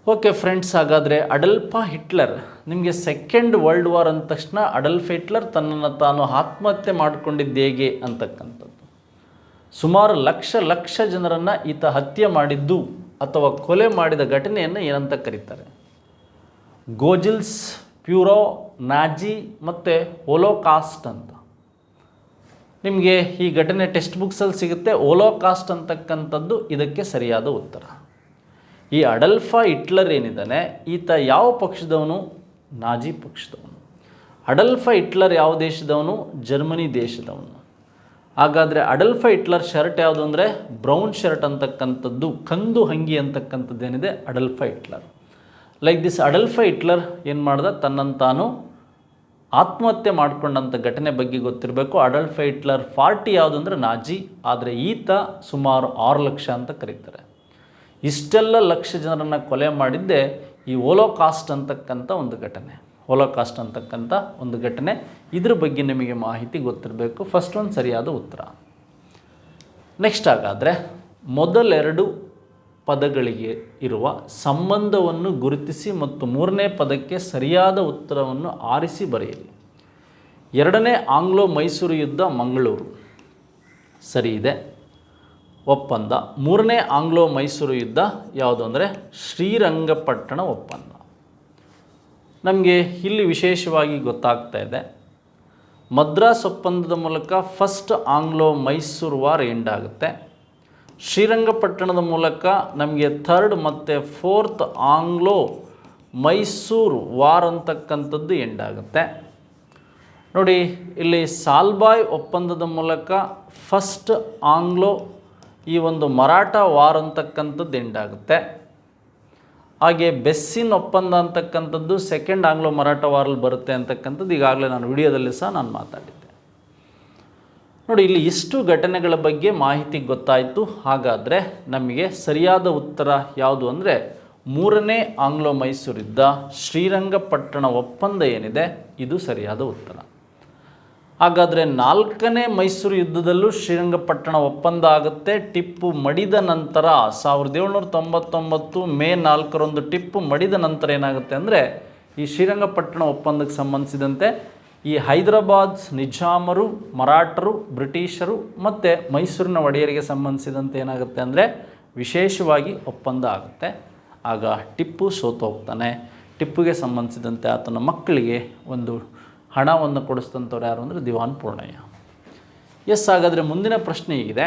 ಓಕೆ ಫ್ರೆಂಡ್ಸ್, ಹಾಗಾದರೆ ಅಡಲ್ಫ್ ಹಿಟ್ಲರ್, ನಿಮಗೆ ಸೆಕೆಂಡ್ ವರ್ಲ್ಡ್ ವಾರ್ ಅಂದ ತಕ್ಷಣ ಅಡಲ್ಫ್ ಹಿಟ್ಲರ್ ತನ್ನನ್ನು ತಾನು ಆತ್ಮಹತ್ಯೆ ಮಾಡಿಕೊಂಡಿದ್ದು ಹೇಗೆ ಅಂತಕ್ಕಂಥದ್ದು. ಸುಮಾರು ಲಕ್ಷ ಜನರನ್ನು ಈತ ಹತ್ಯೆ ಮಾಡಿದ್ದು ಅಥವಾ ಕೊಲೆ ಮಾಡಿದ ಘಟನೆಯನ್ನು ಏನಂತ ಕರೀತಾರೆ? ಗೋಜಿಲ್ಸ್, ಪ್ಯೂರೋ, ನಾಜಿ ಮತ್ತು ಹೋಲೋಕಾಸ್ಟ್ ಅಂತ. ನಿಮಗೆ ಈ ಘಟನೆ ಟೆಕ್ಸ್ಟ್ ಬುಕ್ಸಲ್ಲಿ ಸಿಗುತ್ತೆ. ಹೋಲೋಕಾಸ್ಟ್ ಅಂತಕ್ಕಂಥದ್ದು ಇದಕ್ಕೆ ಸರಿಯಾದ ಉತ್ತರ. ಈ ಅಡಲ್ಫ್ ಹಿಟ್ಲರ್ ಏನಿದ್ದಾನೆ, ಈತ ಯಾವ ಪಕ್ಷದವನು? ನಾಜಿ ಪಕ್ಷದವನು. ಅಡಲ್ಫ್ ಹಿಟ್ಲರ್ ಯಾವ ದೇಶದವನು? ಜರ್ಮನಿ ದೇಶದವನು. ಹಾಗಾದರೆ ಅಡಲ್ಫ್ ಹಿಟ್ಲರ್ ಶರ್ಟ್ ಯಾವುದು ಅಂದರೆ ಬ್ರೌನ್ ಶರ್ಟ್ ಅಂತಕ್ಕಂಥದ್ದು, ಕಂದು ಅಂಗಿ ಅಂತಕ್ಕಂಥದ್ದು ಏನಿದೆ Adolf Hitler. Like this Adolf Hitler ಏನು ಮಾಡ್ದ, ತನ್ನನ್ನು ತಾನು ಆತ್ಮಹತ್ಯೆ ಮಾಡಿಕೊಂಡಂಥ ಘಟನೆ ಬಗ್ಗೆ ಗೊತ್ತಿರಬೇಕು. ಅಡಲ್ಫ್ ಹಿಟ್ಲರ್ ಪಾರ್ಟಿ ಯಾವುದು ಅಂದರೆ ನಾಜಿ. ಆದರೆ ಈತ ಸುಮಾರು 6 ಲಕ್ಷ ಅಂತ ಕರೀತಾರೆ. ಇಷ್ಟೆಲ್ಲ ಲಕ್ಷ ಜನರನ್ನು ಕೊಲೆ ಮಾಡಿದ್ದೇ ಈ ಹೋಲೋಕಾಸ್ಟ್ ಅಂತಕ್ಕಂಥ ಒಂದು ಘಟನೆ. ಹೋಲೋಕಾಸ್ಟ್ ಅಂತಕ್ಕಂಥ ಒಂದು ಘಟನೆ, ಇದ್ರ ಬಗ್ಗೆ ನಿಮಗೆ ಮಾಹಿತಿ ಗೊತ್ತಿರಬೇಕು. ಫಸ್ಟ್ ಒಂದು ಸರಿಯಾದ ಉತ್ತರ. ನೆಕ್ಸ್ಟ್ ಹಾಗಾದರೆ ಮೊದಲೆರಡು ಪದಗಳಿಗೆ ಇರುವ ಸಂಬಂಧವನ್ನು ಗುರುತಿಸಿ ಮತ್ತು ಮೂರನೇ ಪದಕ್ಕೆ ಸರಿಯಾದ ಉತ್ತರವನ್ನು ಆರಿಸಿ ಬರೆಯಿರಿ. ಎರಡನೇ ಆಂಗ್ಲೋ ಮೈಸೂರು ಯುದ್ಧ ಮಂಗಳೂರು, ಸರಿ ಇದೆ, ಒಪ್ಪಂದ. ಮೂರನೇ ಆಂಗ್ಲೋ ಮೈಸೂರು ಯುದ್ಧ ಯಾವುದು ಅಂದರೆ ಶ್ರೀರಂಗಪಟ್ಟಣ ಒಪ್ಪಂದ. ನಮಗೆ ಇಲ್ಲಿ ವಿಶೇಷವಾಗಿ ಗೊತ್ತಾಗ್ತಾ ಇದೆ, ಮದ್ರಾಸ್ ಒಪ್ಪಂದದ ಮೂಲಕ first Anglo Mysuru war end ಆಗುತ್ತೆ. ಶ್ರೀರಂಗಪಟ್ಟಣದ ಮೂಲಕ ನಮಗೆ ಥರ್ಡ್ ಮತ್ತು ಫೋರ್ತ್ ಆಂಗ್ಲೋ ಮೈಸೂರು ವಾರ್ ಅಂತಕ್ಕಂಥದ್ದು ಎಂಡ್ ಆಗುತ್ತೆ. ನೋಡಿ, ಇಲ್ಲಿ ಸಾಲ್ಬಾಯ್ ಒಪ್ಪಂದದ ಮೂಲಕ ಫಸ್ಟ್ ಆಂಗ್ಲೋ ಈ ಒಂದು ಮರಾಠ ವಾರ್ ಅಂತಕ್ಕಂಥದ್ದು ಎಂಡ್ ಆಗುತ್ತೆ. ಹಾಗೆ ಬೆಸ್ಸಿನ್ ಒಪ್ಪಂದ ಅಂತಕ್ಕಂಥದ್ದು ಸೆಕೆಂಡ್ ಆಂಗ್ಲೋ ಮರಾಠ ವಾರಲ್ಲಿ ಬರುತ್ತೆ ಅಂತಕ್ಕಂಥದ್ದು ಈಗಾಗಲೇ ನಾನು ವಿಡಿಯೋದಲ್ಲಿ ಸಹ ನಾನು ಮಾತಾಡಿದ್ದೆ. ನೋಡಿ, ಇಲ್ಲಿ ಇಷ್ಟು ಘಟನೆಗಳ ಬಗ್ಗೆ ಮಾಹಿತಿ ಗೊತ್ತಾಯಿತು. ಹಾಗಾದರೆ ನಮಗೆ ಸರಿಯಾದ ಉತ್ತರ ಯಾವುದು ಅಂದರೆ ಮೂರನೇ ಆಂಗ್ಲೋ ಮೈಸೂರು ಯುದ್ಧ, ಶ್ರೀರಂಗಪಟ್ಟಣ ಒಪ್ಪಂದ ಏನಿದೆ ಇದು ಸರಿಯಾದ ಉತ್ತರ. ಹಾಗಾದರೆ ನಾಲ್ಕನೇ ಮೈಸೂರು ಯುದ್ಧದಲ್ಲೂ ಶ್ರೀರಂಗಪಟ್ಟಣ ಒಪ್ಪಂದ ಆಗುತ್ತೆ. ಟಿಪ್ಪು ಮಡಿದ ನಂತರ 1799 ಮೇ 4 ಟಿಪ್ಪು ಮಡಿದ ನಂತರ ಏನಾಗುತ್ತೆ ಅಂದರೆ ಈ ಶ್ರೀರಂಗಪಟ್ಟಣ ಒಪ್ಪಂದಕ್ಕೆ ಸಂಬಂಧಿಸಿದಂತೆ ಈ ಹೈದರಾಬಾದ್ ನಿಜಾಮರು, ಮರಾಠರು, ಬ್ರಿಟಿಷರು ಮತ್ತು ಮೈಸೂರಿನ ಒಡೆಯರಿಗೆ ಸಂಬಂಧಿಸಿದಂತೆ ಏನಾಗುತ್ತೆ ಅಂದರೆ ವಿಶೇಷವಾಗಿ ಒಪ್ಪಂದ ಆಗುತ್ತೆ. ಆಗ ಟಿಪ್ಪು ಸೋತು ಹೋಗ್ತಾನೆ. ಟಿಪ್ಪುಗೆ ಸಂಬಂಧಿಸಿದಂತೆ ಆತನ ಮಕ್ಕಳಿಗೆ ಒಂದು ಹಣವನ್ನು ಕೊಡಿಸ್ತಂಥವ್ರು ಯಾರು ಅಂದರೆ ದಿವಾನ್ ಪೂರ್ಣಯ್ಯ. ಎಸ್, ಹಾಗಾದರೆ ಮುಂದಿನ ಪ್ರಶ್ನೆ ಹೀಗಿದೆ,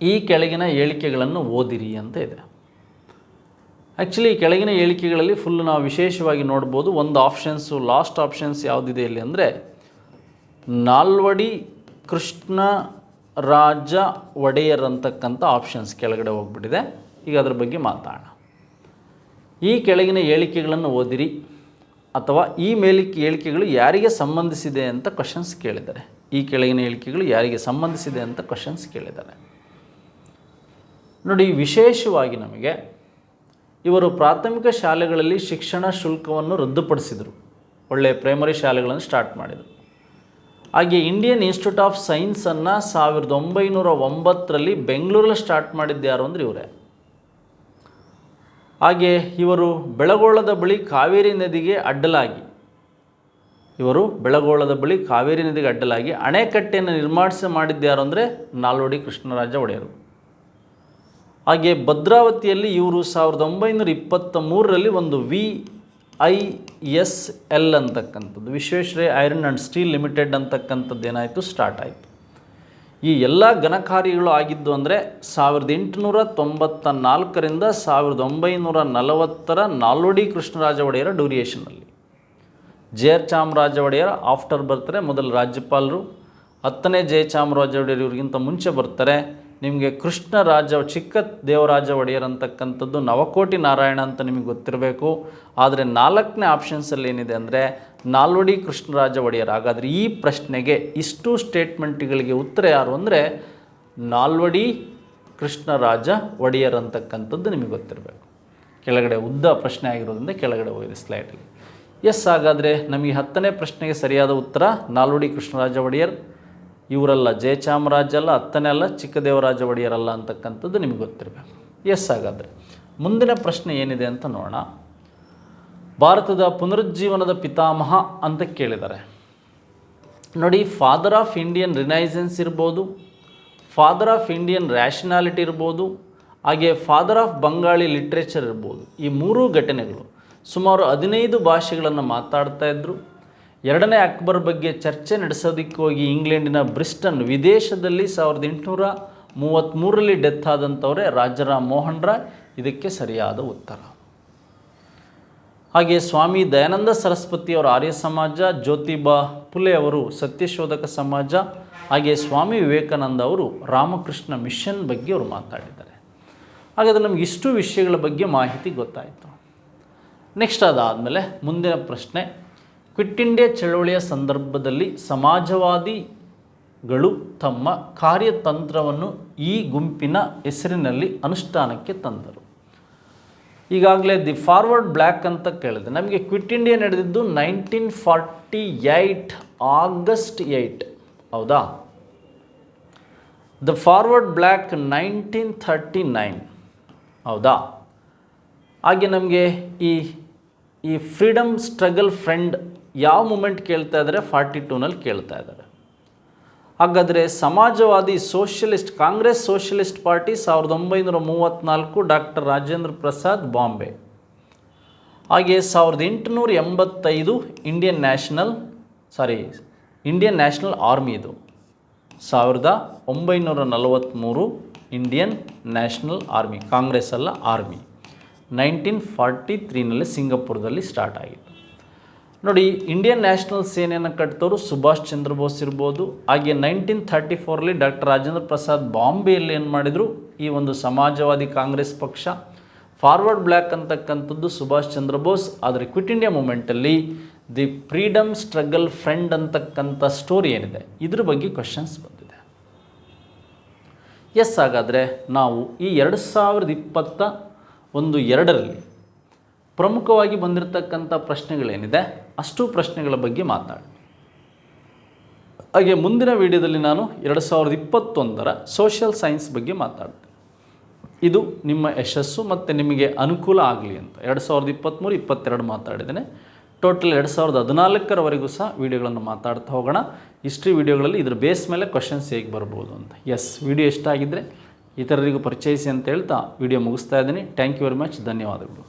ಈ ಕೆಳಗಿನ ಹೇಳಿಕೆಗಳನ್ನು ಓದಿರಿ ಅಂತ ಇದೆ. ಆ್ಯಕ್ಚುಲಿ ಈ ಕೆಳಗಿನ ಹೇಳಿಕೆಗಳಲ್ಲಿ ಫುಲ್ ನಾವು ವಿಶೇಷವಾಗಿ ನೋಡ್ಬೋದು. ಒಂದು ಆಪ್ಷನ್ಸು, ಲಾಸ್ಟ್ ಆಪ್ಷನ್ಸ್ ಯಾವುದಿದೆ ಇಲ್ಲಿ ಅಂದರೆ ನಾಲ್ವಡಿ ಕೃಷ್ಣರಾಜ ಒಡೆಯರ್ ಅಂತಕ್ಕಂಥ ಆಪ್ಷನ್ಸ್ ಕೆಳಗಡೆ ಹೋಗ್ಬಿಟ್ಟಿದೆ. ಈಗ ಅದ್ರ ಬಗ್ಗೆ ಮಾತಾಡೋಣ. ಈ ಕೆಳಗಿನ ಹೇಳಿಕೆಗಳನ್ನು ಓದಿರಿ ಅಥವಾ ಈ ಹೇಳಿಕೆಗಳು ಯಾರಿಗೆ ಸಂಬಂಧಿಸಿದೆ ಅಂತ ಕ್ವಶನ್ಸ್ ಕೇಳಿದ್ದಾರೆ. ಈ ಕೆಳಗಿನ ಹೇಳಿಕೆಗಳು ಯಾರಿಗೆ ಸಂಬಂಧಿಸಿದೆ ಅಂತ ಕ್ವಶನ್ಸ್ ಕೇಳಿದ್ದಾರೆ. ನೋಡಿ, ವಿಶೇಷವಾಗಿ ನಮಗೆ ಇವರು ಪ್ರಾಥಮಿಕ ಶಾಲೆಗಳಲ್ಲಿ ಶಿಕ್ಷಣ ಶುಲ್ಕವನ್ನು ರದ್ದುಪಡಿಸಿದರು. ಒಳ್ಳೆಯ ಪ್ರೈಮರಿ ಶಾಲೆಗಳನ್ನು ಸ್ಟಾರ್ಟ್ ಮಾಡಿದರು. ಹಾಗೆ ಇಂಡಿಯನ್ ಇನ್ಸ್ಟಿಟ್ಯೂಟ್ ಆಫ್ ಸೈನ್ಸನ್ನು 1909 ಬೆಂಗಳೂರಲ್ಲಿ ಸ್ಟಾರ್ಟ್ ಮಾಡಿದ್ದು ಯಾರು ಅಂದರೆ ಇವರೇ. ಹಾಗೆ ಇವರು ಬೆಳಗೋಳದ ಬಳಿ ಕಾವೇರಿ ನದಿಗೆ ಅಡ್ಡಲಾಗಿ ಅಣೆಕಟ್ಟೆಯನ್ನು ನಿರ್ಮಾಣಿಸಿ ಯಾರು ಅಂದರೆ ನಾಲ್ವಡಿ ಕೃಷ್ಣರಾಜ ಒಡೆಯರು. ಹಾಗೆ ಭದ್ರಾವತಿಯಲ್ಲಿ ಇವರು 1923 ಒಂದು VISL ಅಂತಕ್ಕಂಥದ್ದು, Visvesvaraya iron and steel limited ಅಂತಕ್ಕಂಥದ್ದು ಏನಾಯಿತು, ಸ್ಟಾರ್ಟ್ ಆಯಿತು. ಈ ಎಲ್ಲ ಘನಕಾರ್ಯಗಳು ಆಗಿದ್ದು ಅಂದರೆ 1894ರಿಂದ 1940 ನಾಲ್ವಡಿ ಕೃಷ್ಣರಾಜ ಒಡೆಯರ ಡ್ಯೂರಿಯೇಷನಲ್ಲಿ. JR ಚಾಮರಾಜ ಒಡೆಯರ್ ಆಫ್ಟರ್ ಬರ್ತಾರೆ, ಮೊದಲು ರಾಜ್ಯಪಾಲರು. 10ನೇ ಜಯಚಾಮರಾಜ ಒಡೆಯರ್ ಇವ್ರಿಗಿಂತ ಮುಂಚೆ ಬರ್ತಾರೆ. ನಿಮಗೆ ಕೃಷ್ಣರಾಜ ಚಿಕ್ಕ ದೇವರಾಜ ಒಡೆಯರ್ ಅಂತಕ್ಕಂಥದ್ದು ನವಕೋಟಿ ನಾರಾಯಣ ಅಂತ ನಿಮಗೆ ಗೊತ್ತಿರಬೇಕು. ಆದರೆ 4ನೇ ಆಪ್ಷನ್ಸಲ್ಲಿ ಏನಿದೆ ಅಂದರೆ ನಾಲ್ವಡಿ ಕೃಷ್ಣರಾಜ ಒಡೆಯರ್. ಹಾಗಾದರೆ ಈ ಪ್ರಶ್ನೆಗೆ ಇಷ್ಟು ಸ್ಟೇಟ್ಮೆಂಟ್ಗಳಿಗೆ ಉತ್ತರ ಯಾರು ಅಂದರೆ ನಾಲ್ವಡಿ ಕೃಷ್ಣರಾಜ ಒಡೆಯರ್ ಅಂತಕ್ಕಂಥದ್ದು ನಿಮಗೆ ಗೊತ್ತಿರಬೇಕು. ಕೆಳಗಡೆ ಉದ್ದ ಪ್ರಶ್ನೆ ಆಗಿರೋದ್ರಿಂದ ಕೆಳಗಡೆ ಹೋಗಿದೆ ಸ್ಲೈಡಲ್ಲಿ. ಎಸ್, ಹಾಗಾದರೆ ನಮಗೆ 10ನೇ ಪ್ರಶ್ನೆಗೆ ಸರಿಯಾದ ಉತ್ತರ ನಾಲ್ವಡಿ ಕೃಷ್ಣರಾಜ ಒಡೆಯರ್. ಇವರಲ್ಲ, ಜಯಚಾಮರಾಜ ಅಲ್ಲ, 10ನೇ ಅಲ್ಲ, ಚಿಕ್ಕದೇವರಾಜ ಒಡೆಯರಲ್ಲ ಅಂತಕ್ಕಂಥದ್ದು ನಿಮಗೆ ಗೊತ್ತಿರಬೇಕು. ಎಸ್, ಹಾಗಾದರೆ ಮುಂದಿನ ಪ್ರಶ್ನೆ ಏನಿದೆ ಅಂತ ನೋಡೋಣ. ಭಾರತದ ಪುನರುಜ್ಜೀವನದ ಪಿತಾಮಹ ಅಂತ ಕೇಳಿದ್ದಾರೆ. ನೋಡಿ, ಫಾದರ್ ಆಫ್ ಇಂಡಿಯನ್ ರಿನೈಸೆನ್ಸ್ ಇರ್ಬೋದು, ಫಾದರ್ ಆಫ್ ಇಂಡಿಯನ್ ರ್ಯಾಷನಾಲಿಟಿ ಇರ್ಬೋದು, ಹಾಗೆ ಫಾದರ್ ಆಫ್ ಬಂಗಾಳಿ ಲಿಟ್ರೇಚರ್ ಇರ್ಬೋದು. ಈ ಮೂರೂ ಘಟನೆಗಳು ಸುಮಾರು 15 ಭಾಷೆಗಳನ್ನು ಮಾತಾಡ್ತಾ ಇದ್ದರು. ಎರಡನೇ ಅಕ್ಬರ್ ಬಗ್ಗೆ ಚರ್ಚೆ ನಡೆಸೋದಕ್ಕೆ ಹೋಗಿ ಇಂಗ್ಲೆಂಡಿನ ಬ್ರಿಸ್ಟನ್ ವಿದೇಶದಲ್ಲಿ 1833 ಡೆತ್ ಆದಂಥವರೇ ರಾಜಾರಾಮ್ ಮೋಹನ್ ರಾಯ್. ಇದಕ್ಕೆ ಸರಿಯಾದ ಉತ್ತರ. ಹಾಗೆ ಸ್ವಾಮಿ ದಯಾನಂದ ಸರಸ್ವತಿಯವರು ಆರ್ಯ ಸಮಾಜ, ಜ್ಯೋತಿಬಾ ಫುಲೆ ಅವರು ಸತ್ಯಶೋಧಕ ಸಮಾಜ, ಹಾಗೆ ಸ್ವಾಮಿ ವಿವೇಕಾನಂದ ಅವರು ರಾಮಕೃಷ್ಣ ಮಿಷನ್ ಬಗ್ಗೆ ಅವರು ಮಾತಾಡಿದ್ದಾರೆ. ಹಾಗಾದರೆ ನಮಗೆ ಇಷ್ಟು ವಿಷಯಗಳ ಬಗ್ಗೆ ಮಾಹಿತಿ ಗೊತ್ತಾಯಿತು. ನೆಕ್ಸ್ಟ್ ಅದಾದಮೇಲೆ ಮುಂದಿನ ಪ್ರಶ್ನೆ, ಕ್ವಿಟ್ ಇಂಡಿಯಾ ಚಳವಳಿಯ ಸಂದರ್ಭದಲ್ಲಿ ಸಮಾಜವಾದಿಗಳು ತಮ್ಮ ಕಾರ್ಯತಂತ್ರವನ್ನು ಈ ಗುಂಪಿನ ಹೆಸರಿನಲ್ಲಿ ಅನುಷ್ಠಾನಕ್ಕೆ ತಂದರು. ಈಗಾಗಲೇ ದಿ ಫಾರ್ವರ್ಡ್ ಬ್ಲ್ಯಾಕ್ ಅಂತ ಕೇಳಿದೆ. ನಮಗೆ ಕ್ವಿಟ್ ಇಂಡಿಯಾ ನಡೆದಿದ್ದು 1948 ಆಗಸ್ಟ್ 8, ಹೌದಾ? ದ ಫಾರ್ವರ್ಡ್ ಬ್ಲ್ಯಾಕ್ 1939 ಹೌದಾ? ಹಾಗೆ ನಮಗೆ ಈ ಫ್ರೀಡಮ್ ಸ್ಟ್ರಗಲ್ ಫ್ರೆಂಡ್ ಯಾವ ಮೂಮೆಂಟ್ ಕೇಳ್ತಾ ಇದ್ದಾರೆ? 42ನಲ್ಲಿ ಕೇಳ್ತಾ ಇದ್ದಾರೆ. ಹಾಗಾದರೆ ಸಮಾಜವಾದಿ socialist Congress socialist party 1934 doctor Rajendra Prasad Bombay. ಹಾಗೆ 1885 ಇಂಡಿಯನ್ ನ್ಯಾಷನಲ್ ಆರ್ಮಿ. ಇದು 1943 ಇಂಡಿಯನ್ ನ್ಯಾಷನಲ್ ಆರ್ಮಿ, ಕಾಂಗ್ರೆಸ್ ಅಲ್ಲ ಆರ್ಮಿ. 1943ನಲ್ಲಿ ಸಿಂಗಪುರದಲ್ಲಿ ಸ್ಟಾರ್ಟ್ ಆಗಿತ್ತು. ನೋಡಿ, ಇಂಡಿಯನ್ ನ್ಯಾಷನಲ್ ಸೇನೆಯನ್ನು ಕಟ್ಟಿದವರು ಸುಭಾಷ್ ಚಂದ್ರ ಬೋಸ್ ಇರ್ಬೋದು. ಹಾಗೆ 1934ರಲ್ಲಿ ಡಾಕ್ಟರ್ ರಾಜೇಂದ್ರ ಪ್ರಸಾದ್ ಬಾಂಬೆಯಲ್ಲಿ ಏನು ಮಾಡಿದರು? ಈ ಒಂದು ಸಮಾಜವಾದಿ ಕಾಂಗ್ರೆಸ್ ಪಕ್ಷ. ಫಾರ್ವರ್ಡ್ ಬ್ಲ್ಯಾಕ್ ಅಂತಕ್ಕಂಥದ್ದು ಸುಭಾಷ್ ಚಂದ್ರ ಬೋಸ್. ಆದರೆ ಕ್ವಿಟ್ ಇಂಡಿಯಾ ಮೂಮೆಂಟಲ್ಲಿ ದಿ ಫ್ರೀಡಮ್ ಸ್ಟ್ರಗಲ್ ಫ್ರೆಂಡ್ ಅಂತಕ್ಕಂಥ ಸ್ಟೋರಿ ಏನಿದೆ, ಇದ್ರ ಬಗ್ಗೆ ಕ್ವಶನ್ಸ್ ಬಂದಿದೆ. ಎಸ್, ಹಾಗಾದರೆ ನಾವು ಈ 2022ರಲ್ಲಿ ಪ್ರಮುಖವಾಗಿ ಬಂದಿರತಕ್ಕಂಥ ಪ್ರಶ್ನೆಗಳೇನಿದೆ ಅಷ್ಟು ಪ್ರಶ್ನೆಗಳ ಬಗ್ಗೆ ಮಾತಾಡಿ. ಹಾಗೆ ಮುಂದಿನ ವಿಡಿಯೋದಲ್ಲಿ ನಾನು 2021ರ ಸೋಷಿಯಲ್ ಸೈನ್ಸ್ ಬಗ್ಗೆ ಮಾತಾಡ್ತೇನೆ. ಇದು ನಿಮ್ಮ ಯಶಸ್ಸು ಮತ್ತು ನಿಮಗೆ ಅನುಕೂಲ ಆಗಲಿ ಅಂತ 2023, 2022 ಮಾತಾಡಿದ್ದೇನೆ. ಟೋಟಲ್ 2014ರವರೆಗೂ ಸಹ ವಿಡಿಯೋಗಳನ್ನು ಮಾತಾಡ್ತಾ ಹೋಗೋಣ. ಹಿಸ್ಟ್ರಿ ವಿಡಿಯೋಗಳಲ್ಲಿ ಇದ್ರ ಬೇಸ್ ಮೇಲೆ ಕ್ವಶನ್ಸ್ ಹೇಗೆ ಬರ್ಬೋದು ಅಂತ. ಎಸ್, ವಿಡಿಯೋ ಇಷ್ಟ ಆಗಿದ್ದರೆ ಇತರರಿಗೂ ಪರಿಚಯಿಸಿ ಅಂತ ಹೇಳ್ತಾ ವಿಡಿಯೋ ಮುಗಿಸ್ತಾ ಇದ್ದೀನಿ. Thank you very much. ಧನ್ಯವಾದಗಳು.